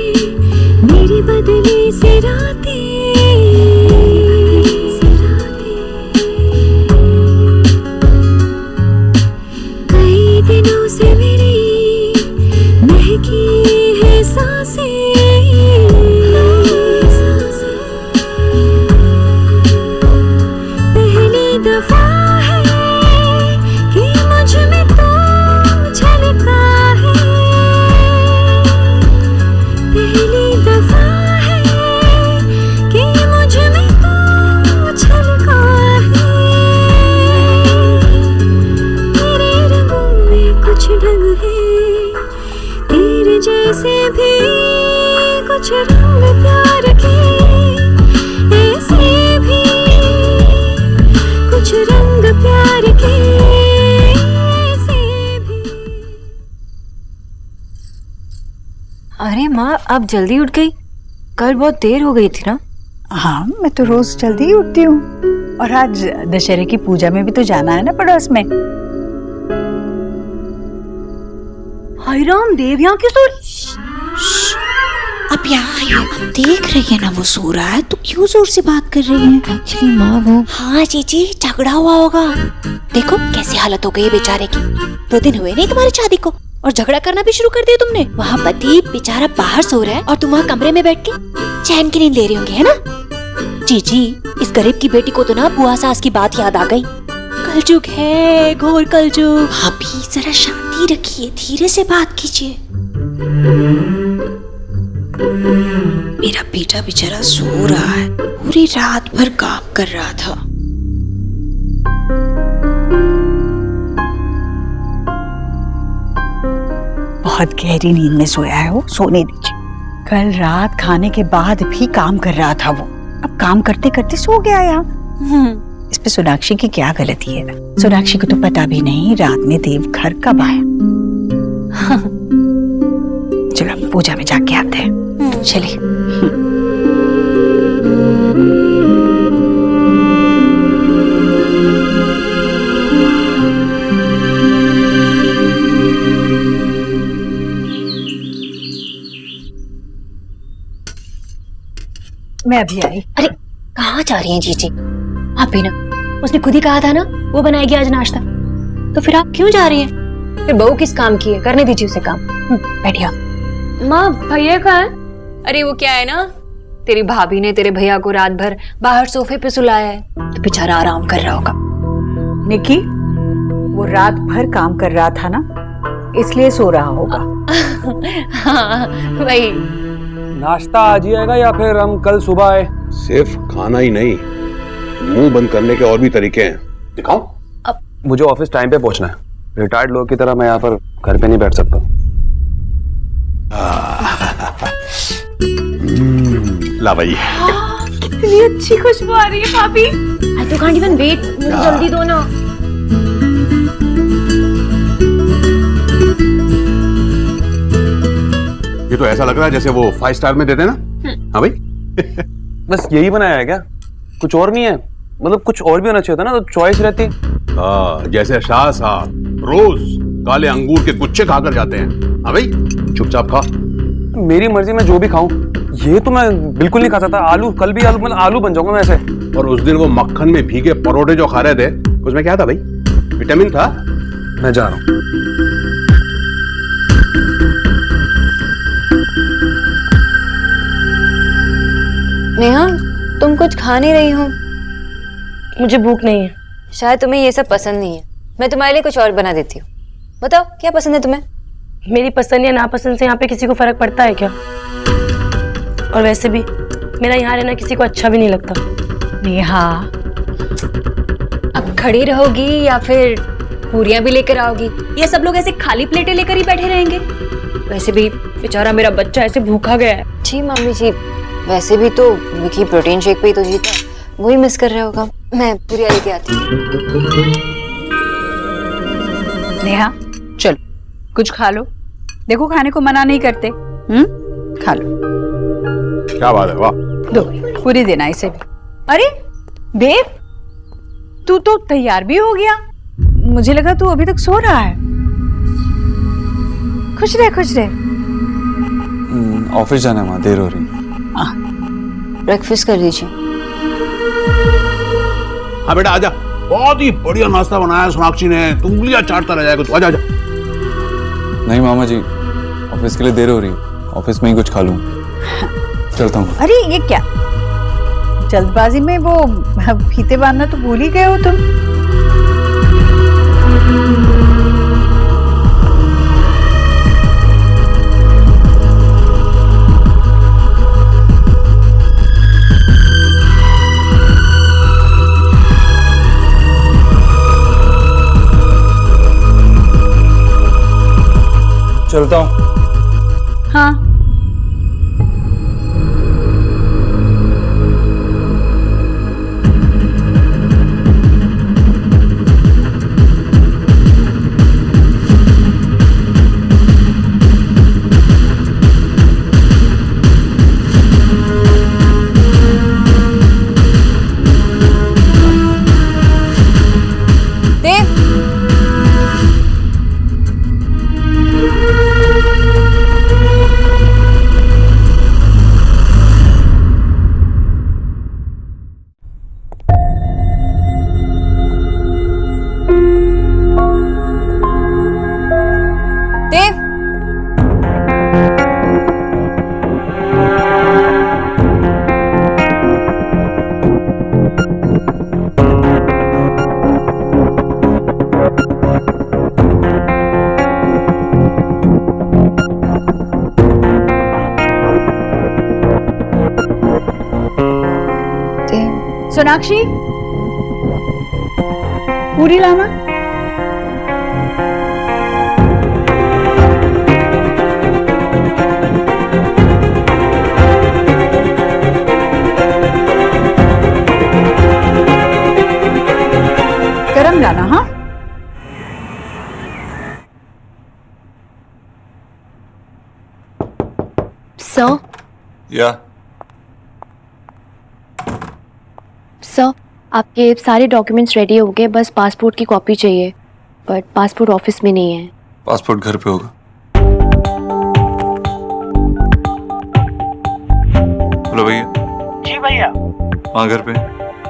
मेरी बदली से रातें आप जल्दी उठ गई? कल बहुत देर हो गई थी ना? हाँ, मैं तो रोज जल्दी ही उठती हूँ। और आज दशहरे की पूजा में भी तो जाना है ना पड़ोस में। हाय राम देव, यहाँ क्यों सो? अब यहाँ आइए, अब देख रही है ना वो सो रहा है, तो क्यों जोर से बात कर रही है? एक्चुअली माँ वो हाँ चीची, झगड़ा हुआ होगा। देखो कैसी हालत हो गई है बेचारे की। 2 दिन हुए नहीं तुम्हारी शादी को और झगड़ा करना भी शुरू कर दिया तुमने। वहाँ पति बेचारा बाहर सो रहा है और तुम वहाँ कमरे में बैठ के चैन की नींद ले रही होंगी, है ना? चीची, इस गरीब की बेटी को तो ना बुआ सास की बात याद आ गई। कलजुग है, घोर कलजुग। भाभी जरा शांति रखिए, धीरे से बात कीजिए। मेरा बेटा बेचारा सो रहा है, पूरी रात भर काम कर रहा था। बहुत गहरी नींद में सोया है वो, सोने दीजिए। कल रात खाने के बाद भी काम कर रहा था वो, अब काम करते करते सो गया यहाँ। इस पे सोनाक्षी की क्या गलती है? सोनाक्षी को तो पता भी नहीं रात में देव घर कब आया। चलो पूजा में जाके आते हैं, चलिए। मैं अभी आई। अरे कहाँ जा रही हैं जीजी? आप भी ना, उसने खुद ही कहा था ना वो बनाएगी आज नाश्ता, तो फिर आप क्यों जा रही हैं? फिर बहू किस काम की है, करने दीजिए उसे काम। बैठिए। माँ भैया कहाँ है? अरे वो क्या है ना, तेरी भाभी ने तेरे भैया को रात भर बाहर सोफे पे सुलाया है, तो बेचारा आराम कर रहा होगा। निकी, वो रात भर काम कर रहा था ना, इसलिए सो रहा होगा। हाँ वही। नाश्ता आज ही आएगा या फिर हम कल सुबह आए? सिर्फ खाना ही नहीं, मुंह बंद करने के और भी तरीके हैं। दिखाओ। अब मुझे ऑफिस टाइम पे पहुंचना है। रिटायर्ड लोग की तरह मैं यहाँ पर घर पे नहीं बैठ सकता। ला भाई। कितनी अच्छी खुशबू आ रही है भाभी। I can't even wait, मुझे जल्दी दो ना। ये तो ऐसा लग रहा है जैसे वो 5 स्टार में देते ना। हाँ भाई। बस यही बनाया है क्या? कुछ और नहीं है? मतलब कुछ और भी होना चाहिए था ना, तो चॉइस रहती। जैसे शाह साहब रोज काले अंगूर के गुच्छे खाकर जाते हैं। हाँ भाई, चुपचाप खा। मेरी मर्जी, मैं जो भी खाऊं। ये तो मैं बिल्कुल नहीं खा सकता। आलू, कल भी आलू, मतलब आलू बन जाऊंगा मैं ऐसे। और उस दिन वो मक्खन में भीगे परोठे जो खा रहे थे, उसमें क्या था भाई? विटामिन था। मैं जा रहा हूं। नेहा, तुम कुछ खा नहीं रही हो? मुझे भूख नहीं है। शायद तुम्हें ये सब पसंद नहीं है, मैं तुम्हारे लिए कुछ और बना देती हूँ। बताओ क्या पसंद है तुम्हें? मेरी पसंद या नापसंद से यहाँ पे किसी को फर्क पड़ता है क्या? और वैसे भी मेरा यहाँ रहना किसी को अच्छा भी नहीं लगता। नेहा, अब खड़ी रहोगी या फिर पूरियां भी लेकर आओगी? ये सब लोग ऐसे खाली प्लेटें लेकर ही बैठे रहेंगे? वैसे भी बेचारा मेरा बच्चा ऐसे भूखा गया है। जी मम्मी जी, वैसे भी तो विकी प्रोटीन शेक पे ही तो जीता, वही मिस कर रहा होगा। मैं पूरियां लेके आती हूँ। नेहा चलो कुछ खा लो। देखो खाने को मना नहीं करते। खा लो। क्या बात है, वाह। दो पूरी देना इसे भी। अरे देव, तू तो तैयार भी हो गया। मुझे लगा तू अभी तक सो रहा है। खुश रहे, खुश रहे। ऑफिस जाना है, वहाँ देर हो रही है। ब्रेकफास्ट कर दीजिए। हाँ बेटा आजा, बहुत ही बढ़िया नाश्ता बनाया सोनाक्षी ने, तू उंगलियां चाटता रह जाएगा तू। आजा आजा। नहीं मामा जी, ऑफिस के लिए देर हो रही है, ऑफिस में ही कुछ खा लूँ। चलता हूँ। अरे ये क्या, जल्दबाजी में वो फीते बांधना तो भूल ही गए हो तुम। चलता हूँ। हाँ सोनाक्षी, पूरी लाना। गरम लाना। हाँ, सर या सर, आपके सारे डॉक्यूमेंट्स रेडी हो गए, बस पासपोर्ट की कॉपी चाहिए, बट पासपोर्ट ऑफिस में नहीं है। पासपोर्ट घर पे होगा। बोलो भैया। जी भैया। माँ घर पे?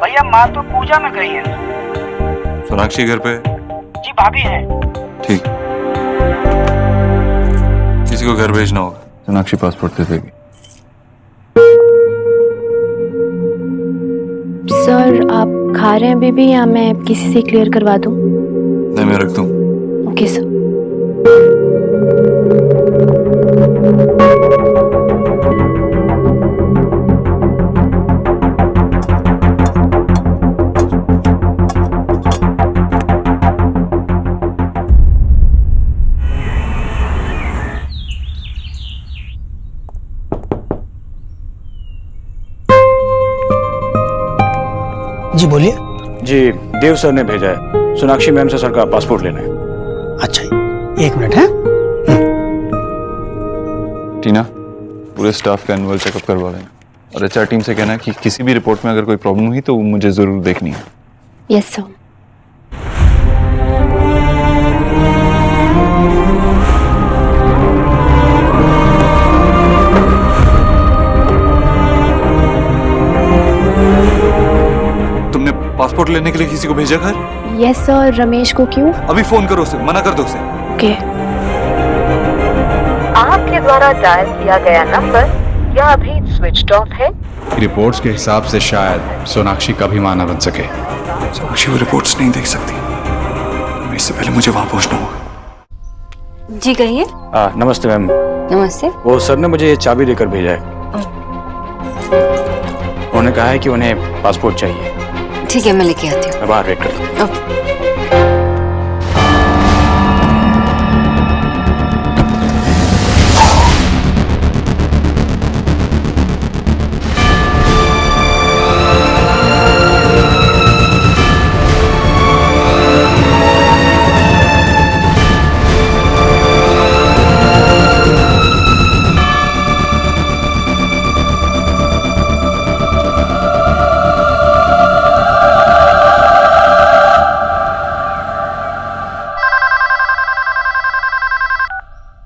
भैया माँ तो पूजा में गई है। सोनाक्षी घर पे? जी भाभी है। ठीक, किसी को घर भेजना होगा। सोनाक्षी पासपोर्ट दे देगी। सर, आप खा रहे हैं अभी भी या मैं किसी से क्लियर करवा दूं? नहीं, मैं रख दूं। Okay sir. जी बोलिए। जी, देव सर ने भेजा है, सोनाक्षी मैम से सर का पासपोर्ट लेना है। अच्छा, एक मिनट है। टीना, पूरे स्टाफ का एनुअल चेकअप करवा लेना और एचआर टीम से कहना है कि किसी भी रिपोर्ट में अगर कोई प्रॉब्लम हुई तो मुझे जरूर देखनी है। Yes sir. तुमने पासपोर्ट लेने के लिए किसी को भेजा घर? Yes sir. रमेश को क्यों? अभी फोन करो उसे, मना कर दो उसे। ओके। आपके द्वारा डायल किया गया नंबर या अभी स्विच ऑफ है। रिपोर्ट्स के हिसाब से शायद सोनाक्षी कभी मां न बन सके। सोनाक्षी वो रिपोर्ट्स नहीं देख सकती, इससे पहले मुझे वहां पहुंचना होगा। जी कहिए। नमस्ते मैम। नमस्ते। वो सर ने मुझे ये चाबी देकर भेजा है। उन्होंने कहा है कि उन्हें पासपोर्ट चाहिए। ठीक है, मैं लेके आती हूँ। मैं बाहर वेट करता हूँ।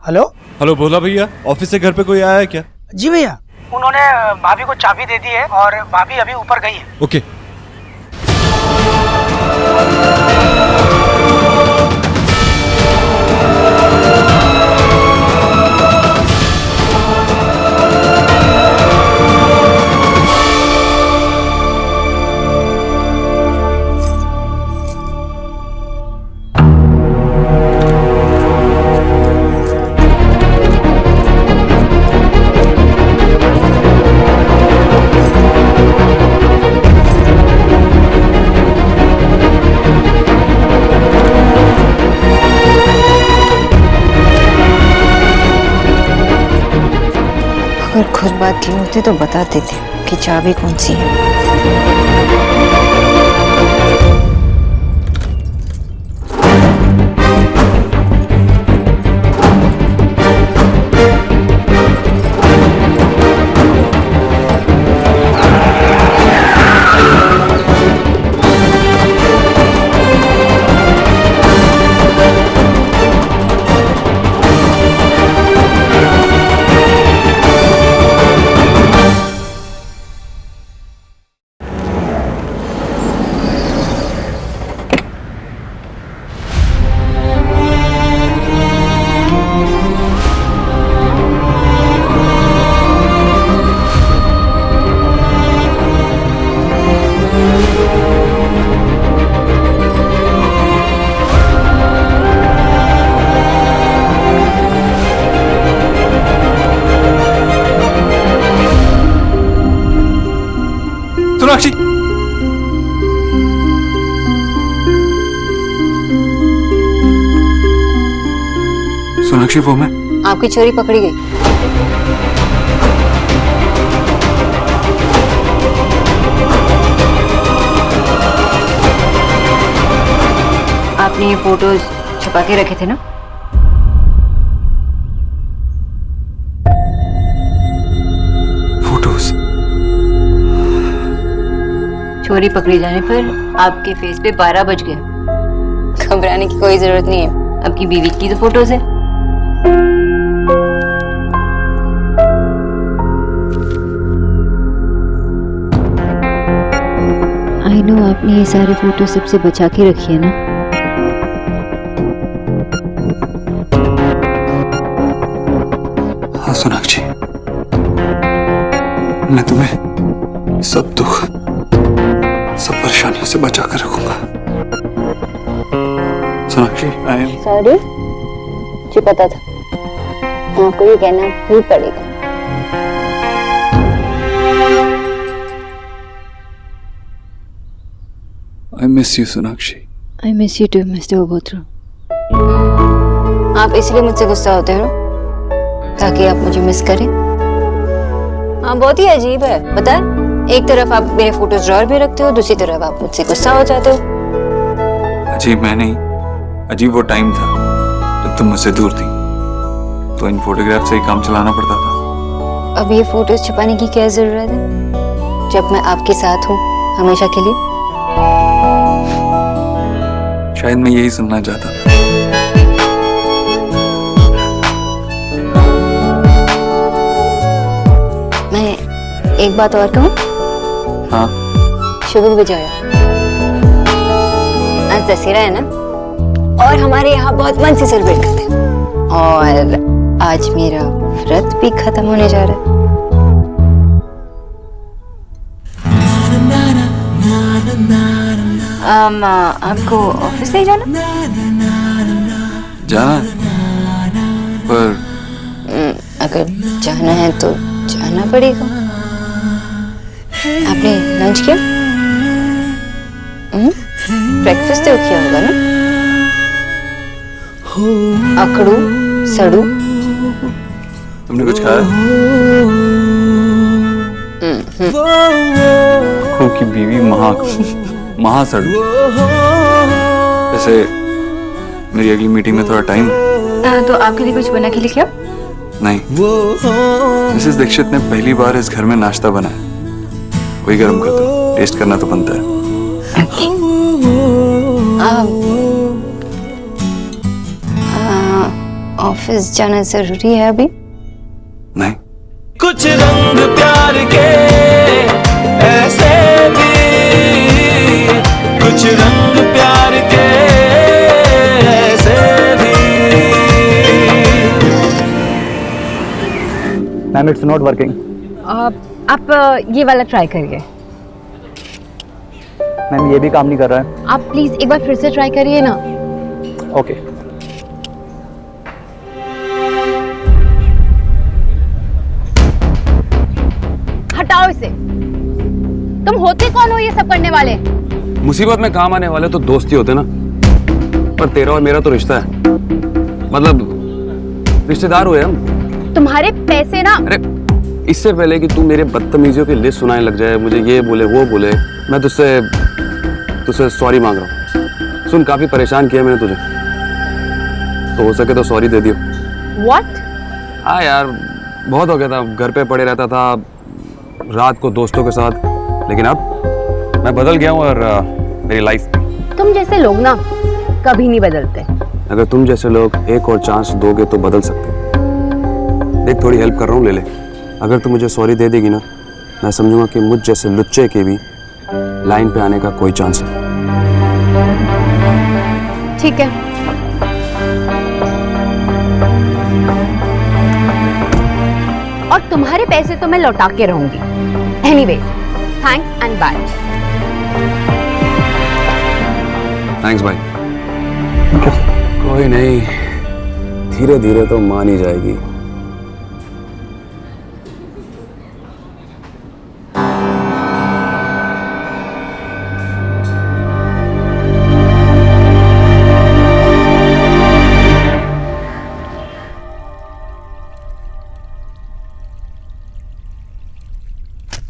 हेलो। हेलो, भोला भैया, ऑफिस से घर पे कोई आया है क्या? जी भैया, उन्होंने भाभी को चाबी दे दी है और भाभी अभी ऊपर गई है। ओके। अगर खुद बात की होती तो बता देते कि चाबी कौन सी है। सोनाक्षी, सोनाक्षी वो मैं आपकी चोरी पकड़ी गई। आपने ये फोटोज छुपा के रखे थे ना? फोटोज? चोरी पकड़ी जाने पर आपके फेस पे 12 बज गए। घबराने की कोई जरूरत नहीं है, आपकी बीवी की तो फोटोज है। आई नो आपने ये सारे फोटो सबसे बचा के रखी है ना? हाँ सोनाक्षी, मैं तुम्हें सब दुख, सब परेशानियों से बचा कर रखूंगा। सोनाक्षी, आई एम सॉरी, मुझे पता था आपको ये कहना ही पड़ेगा। I miss you Sonakshi. I miss you too mister ओबोत्रो। आप इसलिए मुझसे गुस्सा होते हो ताकि आप मुझे मिस करें? हाँ, बहुत ही अजीब है, पता है? एक तरफ आप मेरे फोटोज ड्रॉअर में रखते हो, दूसरी तरफ आप मुझसे गुस्सा हो जाते हो। अजीब मैं नहीं, अजीब वो टाइम था जब तुम मुझसे दूर थी, तो इन फोटोग्राफ से ही काम चलाना पड़ता था। अब ये फोटोज छुपाने की क्या जरूरत है जब मैं आपके साथ हूँ हमेशा के लिए? शायद मैं यही सुनना चाहता था। मैं एक बात और कहूँ? हाँ। शुभ विजय। आज दशहरा है ना, और हमारे यहाँ बहुत मन से सेलिब्रेट करते हैं, और आज मेरा व्रत भी खत्म होने जा रहा है। आपको ऑफिस नहीं जाना? जाना, पर अगर जाना है तो जाना पड़ेगा। आपने लंच किया? ब्रेकफास्ट तो किया होगा ना? अकड़ू सड़ू तुमने कुछ खाया? अकड़ू की बीवी महासड़ू। वैसे मेरी अगली मीटिंग में थोड़ा टाइम है। तो आपके लिए कुछ बना के लेके आओ? नहीं, मिसेस दीक्षित ने पहली बार इस घर में नाश्ता बनाया, वही गर्म कर दो, टेस्ट करना तो बनता है। ऑफिस जाना जरूरी है अभी? नहीं। कुछ रंग प्यार के ऐसे भी, कुछ रंग प्यार के ऐसे भी। Ma'am, it's not working. आप ये वाला ट्राई करिए। मैम, ये भी काम नहीं कर रहा है। आप प्लीज एक बार फिर से ट्राई करिए ना। ओके। हटाओ इसे। तुम होते कौन हो ये सब करने वाले? मुसीबत में काम आने वाले तो दोस्ती होते ना, पर तेरा और मेरा तो रिश्ता है, मतलब रिश्तेदार हुए हम। तुम्हारे पैसे ना। अरे इससे पहले कि तू मेरे बदतमीजियों की लिस्ट सुनाने लग जाए, मुझे ये बोले वो बोले, मैं तुझसे सॉरी मांग रहा हूँ। सुन, काफी परेशान किया मैंने तुझे, तो हो सके तो सॉरी दे दियो। What? हाँ यार, बहुत हो गया था, घर पे पड़े रहता था रात को दोस्तों के साथ, लेकिन अब मैं बदल गया हूँ और मेरी लाइफ। तुम जैसे लोग ना कभी नहीं बदलते। अगर तुम जैसे लोग एक और चांस दोगे तो बदल सकते। देख, थोड़ी हेल्प कर रहा हूँ, ले ले। अगर तू मुझे सॉरी दे देगी ना, मैं समझूंगा कि मुझ जैसे लुच्चे के भी लाइन पे आने का कोई चांस है। ठीक है। और तुम्हारे पैसे तो मैं लौटा के रहूंगी। Anyways, thanks and bye. Thanks bye. कोई नहीं, धीरे धीरे तो मान ही जाएगी।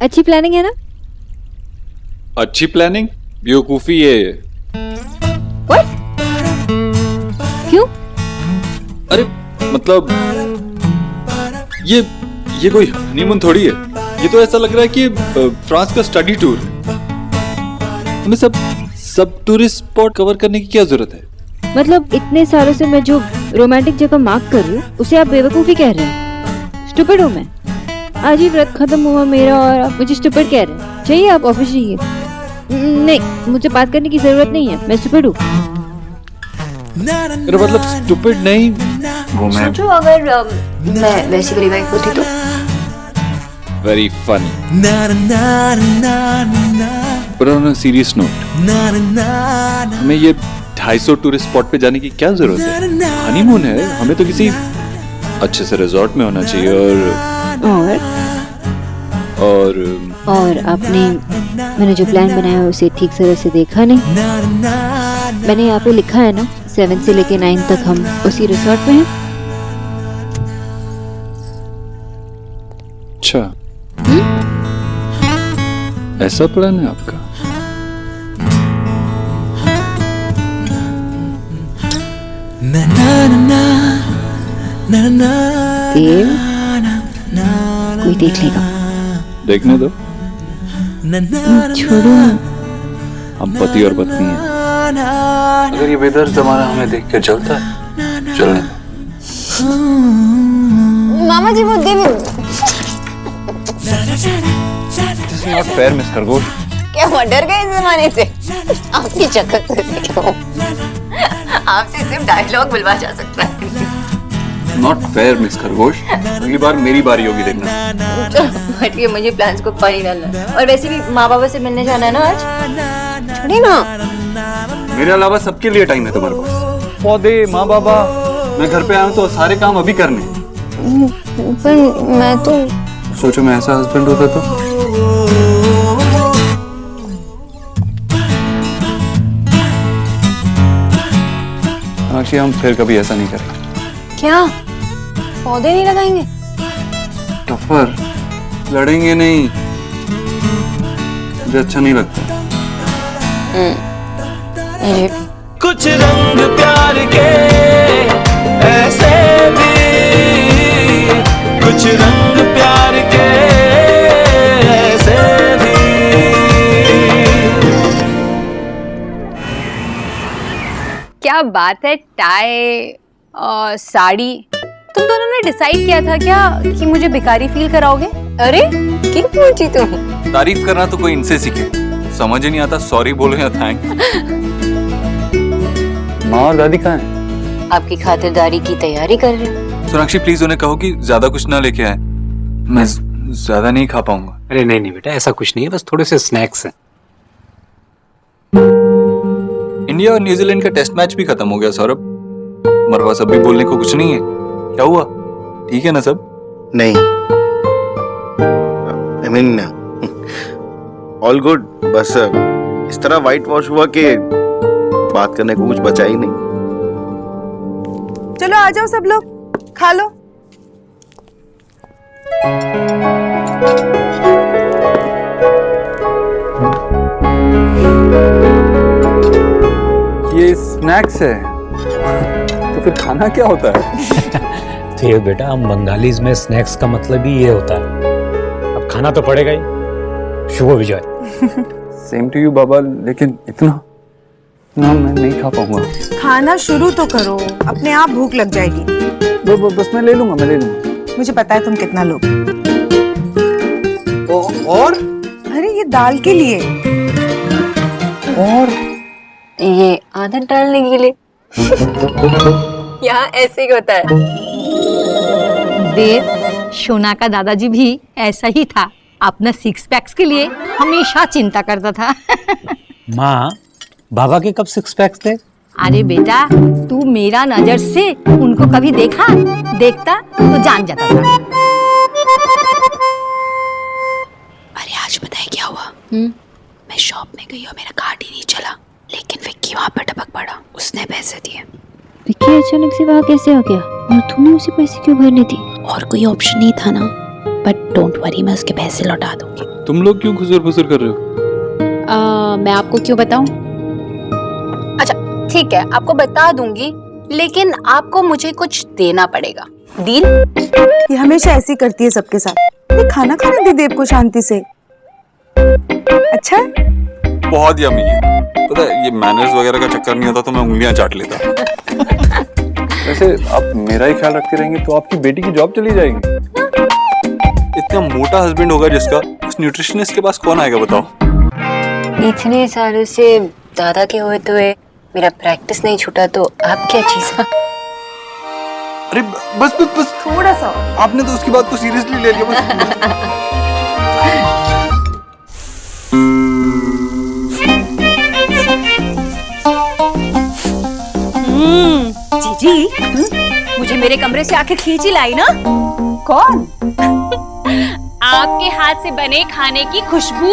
अच्छी प्लानिंग है ना? अच्छी प्लानिंग? बेवकूफी है ये। What? क्यों? अरे मतलब ये कोई हनीमून थोड़ी है। ये तो ऐसा लग रहा है कि फ्रांस का स्टडी टूर है। हमें सब टूरिस्ट स्पॉट कवर करने की क्या जरूरत है? मतलब इतने सालों से मैं जो रोमांटिक जगह मार्क कर रही हूँ उसे आप बेवकूफी कह रहे हैं? स्टूपिड हूँ मैं? आज ही व्रत खत्म हुआ मेरा और आप मुझे स्टूपिड कह रहे हैं? चाहिए आप ऑफिस जाइए। नहीं, मुझे बात करने की जरूरत नहीं है, मैं स्टूपिड हूँ। मेरा मतलब स्टूपिड नहीं, वो मैं सोचो अगर मैं वैसी वाली वाइफ होती तो। Very funny. पर ऑन अ सीरियस नोट, हमें ये 250 टूरिस्ट स्पॉट पे जाने की क्या जरूरत है? हनीमून है, हमें तो किसी अच्छे से रिजॉर्ट में होना चाहिए। और आपने मैंने जो प्लान बनाया है उसे ठीक तरह से देखा नहीं। मैंने यहाँ पे लिखा है ना 7 से लेके 9 तक हम उसी रिसोर्ट में हैं। अच्छा, ऐसा प्लान है आपका? देव, कोई देख लेगा। देखने दो, छोड़ो। हम पति और पत्नी हैं। अगर ये बेदर्द जमाना हमें देख के जलता है, चलने दो। मामा जी वो देवी नॉट फेयर मिस खरगोश। क्या मैं डर गए इस जमाने से? आपकी चक्कर से देखो, आपसे सिर्फ डायलॉग बुलवा जा सकता है। नॉट फेयर मिस खरगोश। अगली बार मेरी बारी होगी देखना। हटिए, मुझे प्लान्स को पानी डालना है। और वैसे भी माँ बाबा से मिलने जाना है ना आज। छोड़िए ना। मेरे अलावा सबके लिए टाइम है तुम्हारे पास। पौधे, माँ बाबा, मैं घर पे आया हूँ तो सारे काम अभी करने। पर मैं तो सोचो मैं ऐसा हस्बैंड होता तो। मीनाक्षी, हम फिर कभी ऐसा नहीं करेंगे। क्या पौधे नहीं लगाएंगे? टफर, लड़ेंगे नहीं, मुझे अच्छा नहीं लगता। कुछ रंग प्यार के ऐसे भी, कुछ रंग प्यार के ऐसे भी। क्या बात है, टाई और साड़ी। तुम दोनों ने डिसाइड किया था क्या कि मुझे भिखारी फील कराओगे? अरे क्या पूछी तुम? तारीफ करना तो कोई इनसे सीखे। समझ ही नहीं आता सॉरी बोलो या थैंक्स। माँ और दादी कहाँ हैं? आपकी खातिरदारी की तैयारी कर रहे हैं। सोनाक्षी प्लीज उन्हें कहो कि ज्यादा कुछ ना लेके आए, मैं ज्यादा नहीं खा पाऊंगा। अरे नहीं बेटा, ऐसा कुछ नहीं है, बस थोड़े से स्नैक्स हैं। इंडिया और न्यूजीलैंड का टेस्ट मैच भी खत्म हो गया सौरभ। हमारे पास अभी बोलने को कुछ नहीं है। क्या हुआ? ठीक है ना सब? नहीं, आई मीन ऑल गुड। बस इस तरह वाइट वॉश हुआ कि बात करने को कुछ बचा ही नहीं। चलो आ जाओ सब लोग, खा लो। ये स्नैक्स है तो फिर खाना क्या होता है? देव बेटा, हम बंगालीज में स्नैक्स का मतलब ही ये होता है। अब खाना तो पड़ेगा ही। शुभ विजय। सेम टू यू बाबा, लेकिन इतना मैं नहीं खा पाऊंगा। खाना शुरू तो करो, अपने आप भूख लग जाएगी। बस मैं ले लूंगा। मुझे पता है तुम कितना लोग। और अरे ये दाल के लिए। और ये आदत डालने के लिए। यहाँ ऐसे ही होता है। देव, शोना का दादाजी भी ऐसा ही था। अपना 6 पैक्स के लिए हमेशा चिंता करता था। माँ, बाबा के कब 6 पैक्स थे? अरे बेटा, तू मेरा नजर से उनको कभी देखता तो जान जाता था। अरे आज पता है क्या हुआ? मैं शॉप में गई और मेरा कार्ड ही नहीं चला, लेकिन विक्की वहाँ पर टपक पड़ा। उसने पैसे दिए। विक्की अचानक से वहाँ कैसे आ गया? और तुम्हें उसे पैसे क्यों भरने दी? और कोई ऑप्शन नहीं था ना। बट डोंट वरी, मैं उसके पैसे लौटा दूंगी। तुम लोग क्यों खुसर फुसर कर रहे हो? मैं आपको क्यों बताऊं? अच्छा ठीक है, आपको बता दूंगी, लेकिन आपको मुझे कुछ देना पड़ेगा। डील? ये हमेशा ऐसी करती है सबके साथ। ये खाना खाने दे देव को शांति से। अच्छा बहुत यम्मी है। पता है ये मैनर्स वगैरह का चक्कर नहीं होता तो मैं उंगलियां चाट लेता। वैसे आप मेरा ही ख्याल रखते रहेंगे तो आपकी बेटी की जॉब चली जाएगी। इतना मोटा हस्बैंड होगा जिसका, उस न्यूट्रिशनिस्ट के पास कौन आएगा बताओ? इतने सालों से दादा के होते हुए मेरा प्रैक्टिस नहीं छूटा तो आप क्या चीज? अरे बस बस बस थोड़ा सा। आपने तो उसकी बात को सीरियसली ले लिया। बस जीजी, मुझे मेरे कमरे से आके खींच ही लाई ना। कौन? आपके हाथ से बने खाने की खुशबू।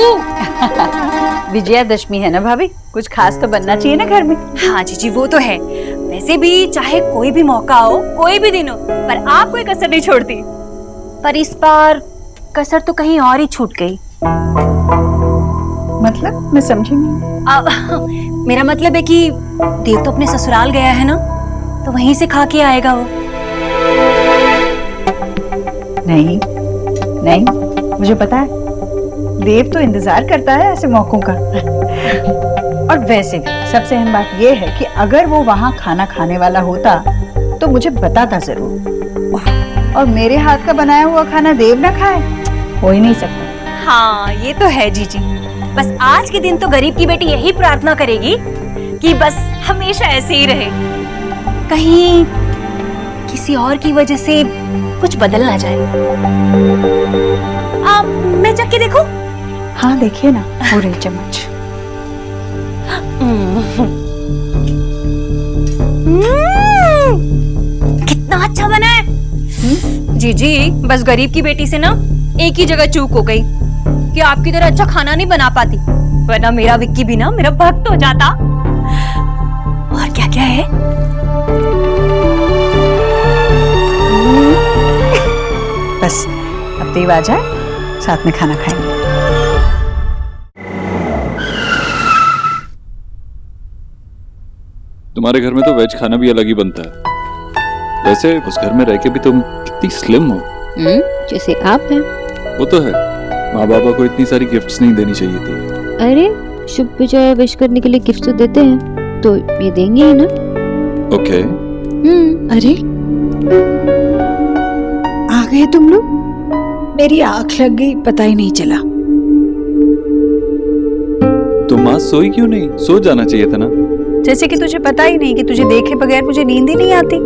विजयादशमी है ना भाभी, कुछ खास तो बनना चाहिए ना घर में। हाँ जीजी वो तो है। वैसे भी चाहे कोई भी मौका हो, कोई भी दिन हो, पर आप कोई कसर नहीं छोड़ती। पर इस बार कसर तो कहीं और ही छूट गई। मतलब मैं समझी नहीं। मेरा मतलब है कि देव तो अपने ससुराल गया है ना, तो वहीं से खा के आएगा वो। नहीं नहीं, मुझे पता है देव तो इंतजार करता है ऐसे मौकों का। और वैसे भी सबसे अहम बात यह है कि अगर वो वहाँ खाना खाने वाला होता तो मुझे बताता जरूर। और मेरे हाथ का बनाया हुआ खाना देव ना खाए, हो ही नहीं सकता। हाँ ये तो है जीजी। बस आज के दिन तो गरीब की बेटी यही प्रार्थना करेगी कि बस हमेशा ऐसे ही रहे, कहीं किसी और की वजह से कुछ बदल ना जाए। मैं चख के देखूं? हाँ देखिए ना, हो रही चम्मच। कितना अच्छा बना है। जीजी बस गरीब की बेटी से ना एक ही जगह चूक हो गई कि आपकी तरह अच्छा खाना नहीं बना पाती, वरना मेरा विक्की भी ना मेरा भक्त हो जाता। और क्या क्या है? बस अब देव आ जाए, साथ में खाना खाएंगे। तुम्हारे घर में तो वेज खाना भी अलग ही बनता है। वैसे उस घर में रह के भी तुम कितनी स्लिम हो। जैसे आप हैं। वो तो है, माँ बाबा को इतनी सारी गिफ्ट्स नहीं देनी चाहिए थी। अरे शुभ विजय विश करने के लिए गिफ्ट तो देते हैं, तो ये देंगे ही ना। ओके। अरे आ गए तुम लोग, मेरी आंख लग गई, पता ही नहीं चला। तो माँ सोई क्यों नहीं? सो जाना चाहिए था ना। जैसे कि तुझे पता ही नहीं कि तुझे देखे बगैर मुझे नींद ही नहीं आती।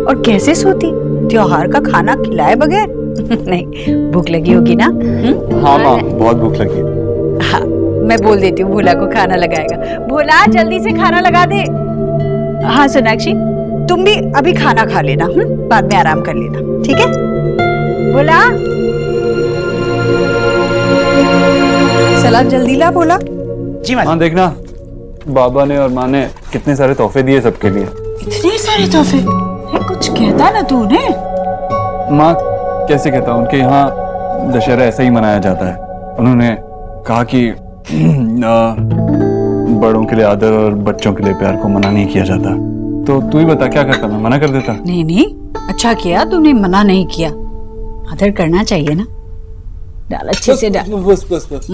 और कैसे सोती त्योहार का खाना खिलाए बगैर? नहीं, भूख लगी होगी ना? हाँ माँ, बहुत भूख लगी है। हाँ, मैं बोल देती हूँ भोला को खाना लगाएगा। भोला जल्दी से खाना लगा दे। हाँ सोनाक्षी, तुम भी अभी खाना खा लेना, बाद में आराम कर लेना, ठीक है? भोला सलाद जल्दी ला। भोला जी माँ, देखना बाबा ने और माँ ने कितने सारे तोहफे दिए सबके लिए। इतने सारे तोहफे? कुछ कहता ना तू ने? माँ कैसे कहता, उनके यहाँ दशहरा ऐसा ही मनाया जाता है। उन्होंने कहा कि बड़ों के लिए आदर और बच्चों के लिए प्यार को मना नहीं किया जाता। तो तू ही बता क्या करता, मैं मना कर देता? नहीं नहीं, अच्छा किया तुमने, मना नहीं किया। आदर करना चाहिए ना। डाल अच्छे से डाल। बस बस बस।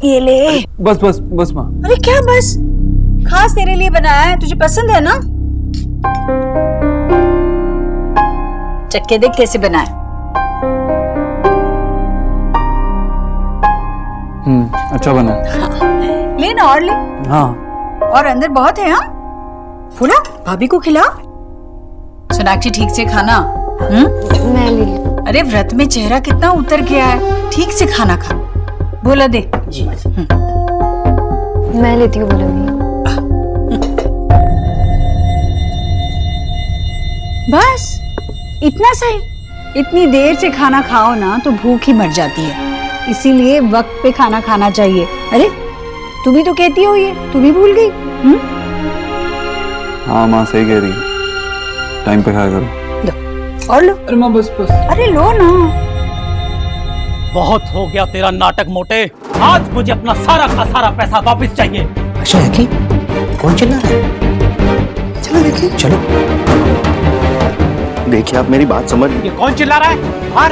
ये ले। बस बस बस माँ। अरे क्या बस? खास तेरे लिए बनाया है, तुझे पसंद है ना? चक्के देख कैसे बनाया। अच्छा बना। हाँ, ले ना और ले। हाँ। और अंदर बहुत है। हाँ फूला, भाभी को खिला। सोनाक्षी ठीक से खाना। मैं ले लूं। अरे व्रत में चेहरा कितना उतर गया है, ठीक से खाना खा। बोला दे। जी मैं लेती हूँ बोलूंगी। बस इतना सही। इतनी देर से खाना खाओ ना तो भूख ही मर जाती है, इसीलिए वक्त पे खाना खाना चाहिए। अरे तुम ही तो कहती हो, ये तुम ही भूल गई। हाँ माँ सही कह रही है, टाइम पे खाया करो। लो और लो। अरे माँ बस बस। अरे लो ना। बहुत हो गया तेरा नाटक मोटे। आज मुझे अपना सारा का सारा पैसा वापस चाहिए। अच्छा है कि कौन चिल्ला रहा है? चलो देखिए। चलो देखिए, आप मेरी बात समझ। ये कौन चिल्ला रहा है? बाहर।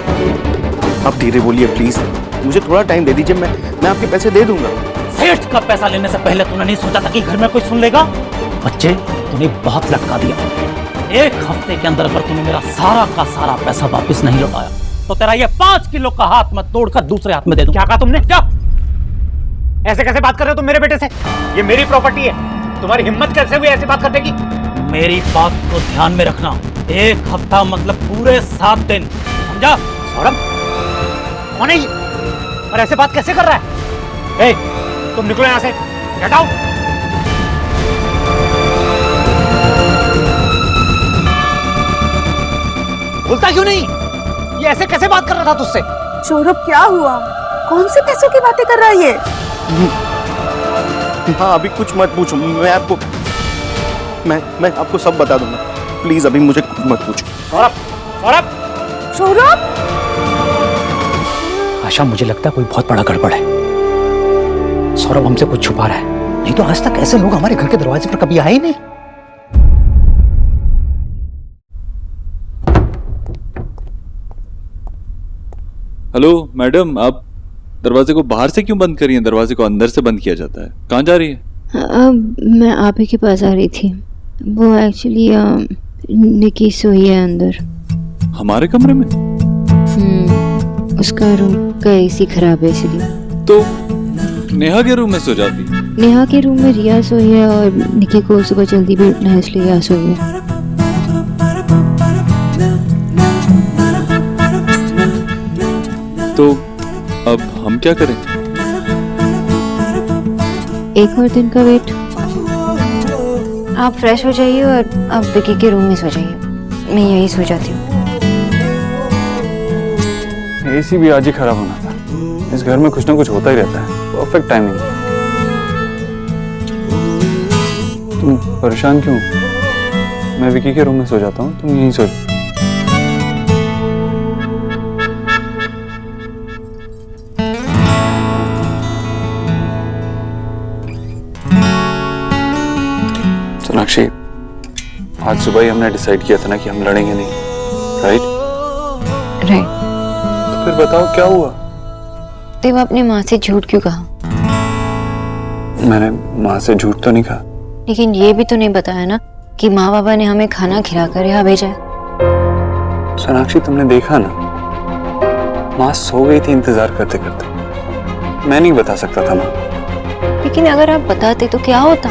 आप धीरे बोलिए प्लीज, मुझे थोड़ा टाइम दे दीजिए, मैं आपके पैसे दे दूंगा। सेठ का पैसा लेने से पहले तूने नहीं सोचा था कि घर में कोई सुन लेगा? बच्चे, तूने बहुत लटका दिया। एक हफ्ते के अंदर अगर तूने मेरा सारा का सारा पैसा वापस नहीं लौटाया तो तेरा ये 5 किलो का हाथ मैं तोड़कर दूसरे हाथ में दे दूं। क्या कहा तुमने? क्या ऐसे कैसे बात कर रहे हो तुम मेरे बेटे से? ये मेरी प्रॉपर्टी है, तुम्हारी हिम्मत कैसे हुई ऐसे बात करने की? मेरी बात को ध्यान में रखना। 1 हफ्ता मतलब पूरे 7 दिन, समझा? सौरभ कौन है ये? और ऐसे बात कैसे कर रहा है? तुम निकलो यहां से, गेट आउट। बोलता क्यों नहीं? ये ऐसे कैसे बात कर रहा था तुझसे? सौरभ क्या हुआ? कौन से पैसों की बातें कर रहा है ये? हाँ अभी कुछ मत पूछो, मैं आपको सब बता दूंगा। प्लीज अभी मुझे मत पूछो। सौरभ, सौरभ, सौरभ! आशा, मुझे लगता है कोई बहुत बड़ा गड़बड़ है। सौरभ हमसे कुछ छुपा रहा है, नहीं तो आज तक ऐसे लोग हमारे घर के दरवाजे पर कभी आए ही नहीं। हेलो मैडम, आप दरवाजे को बाहर से क्यों बंद करी हैं? दरवाजे को अंदर से बंद किया जाता है। कहाँ जा रही है? मैं आप ही के पास आ रही थी। वो एक्चुअली निकी सोई है अंदर। हमारे कमरे में? उसका रूम का एसी खराब है इसलिए। तो नेहा के रूम में सो जाती? नेहा के रूम में रिया सोई है और निकी को सुबह जल्दी भी उठना है इसलिए यहाँ सोई है। तो अब हम क्या करें? एक और दिन का वेट। आप फ्रेश हो जाइए और आप विकी के रूम में सो जाइए, मैं यही सो जाती हूँ। एसी भी आज ही खराब होना था। इस घर में कुछ ना कुछ होता ही रहता है। Perfect timing. तुम परेशान क्यों? मैं विकी के रूम में सो जाता हूँ, तुम यहीं सो जाओ। सोनाक्षी, आज सुबह ही हमने डिसाइड किया था ना कि हम लड़ेंगे नहीं, राइट? तो फिर बताओ क्या हुआ? देव, आपने माँ से झूठ क्यों कहा? मैंने माँ से झूठ तो नहीं कहा। लेकिन ये भी तो नहीं बताया ना कि माँ बाबा ने हमें खाना खिलाकर यहाँ भेजा है। सोनाक्षी, तुमने देखा ना, माँ सो गई थी इंतजार करते करते। मैं नहीं बता सकता था माँ। लेकिन अगर आप बताते तो क्या होता?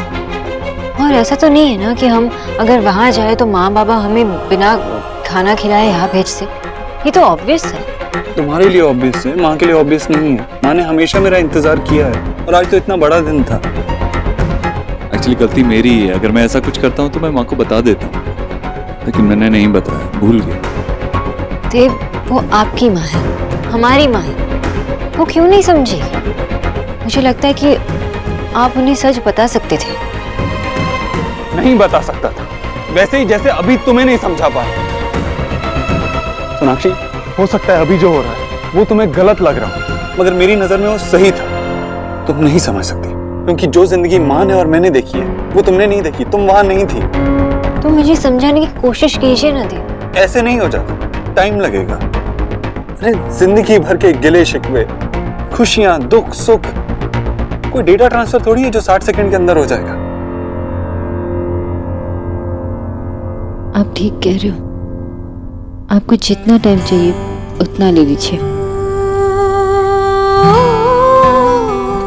और ऐसा तो नहीं है ना कि हम अगर वहां जाए तो माँ बाबा हमें बिना खाना खिलाए यहाँ भेजते। ये तो ऑब्वियस है। तुम्हारे लिए ऑब्वियस है, माँ के लिए ऑब्वियस नहीं है। माँ ने हमेशा मेरा इंतजार किया है और आज तो इतना बड़ा दिन था। एक्चुअली गलती मेरी ही है। अगर मैं ऐसा कुछ करता हूँ तो मैं माँ को बता देता हूँ, लेकिन मैंने नहीं बताया, भूल गया। देव, वो आपकी माँ है, हमारी माँ है। वो क्यों नहीं समझेगी? मुझे लगता है कि आप उन्हें सच बता सकते थे। नहीं बता सकता था, वैसे ही जैसे अभी तुम्हें नहीं समझा पाया। सोनाक्षी, हो सकता है अभी जो हो रहा है वो तुम्हें गलत लग रहा हो, मगर मेरी नजर में वो सही था। तुम नहीं समझ सकती, क्योंकि जो जिंदगी माँ ने और मैंने देखी है वो तुमने नहीं देखी। तुम वहां नहीं थी। तो मुझे समझाने की कोशिश कीजिए ना देव। ऐसे नहीं हो जाता, टाइम लगेगा। अरे जिंदगी भर के गिले शिकवे, खुशियां, दुख, सुख, कोई डेटा ट्रांसफर थोड़ी है जो 60 सेकंड के अंदर हो जाएगा। आप ठीक कह रहे हो। आपको जितना टाइम चाहिए उतना ले लीजिए।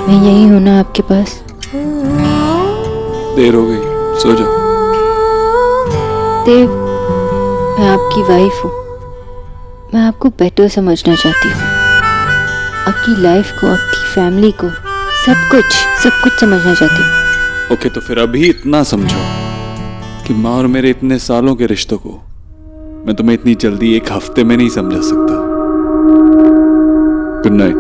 मैं यही हूं ना आपके पास। देर हो गई, सो जाओ। देव, मैं आपकी वाइफ हूँ। मैं आपको बेटर समझना चाहती हूँ। आपकी लाइफ को, आपकी फैमिली को, सब कुछ समझना चाहती हूँ। ओके, तो फिर अभी इतना समझो कि माँ और मेरे इतने सालों के रिश्तों को मैं तुम्हें इतनी जल्दी 1 हफ्ते में नहीं समझा सकता। Good night.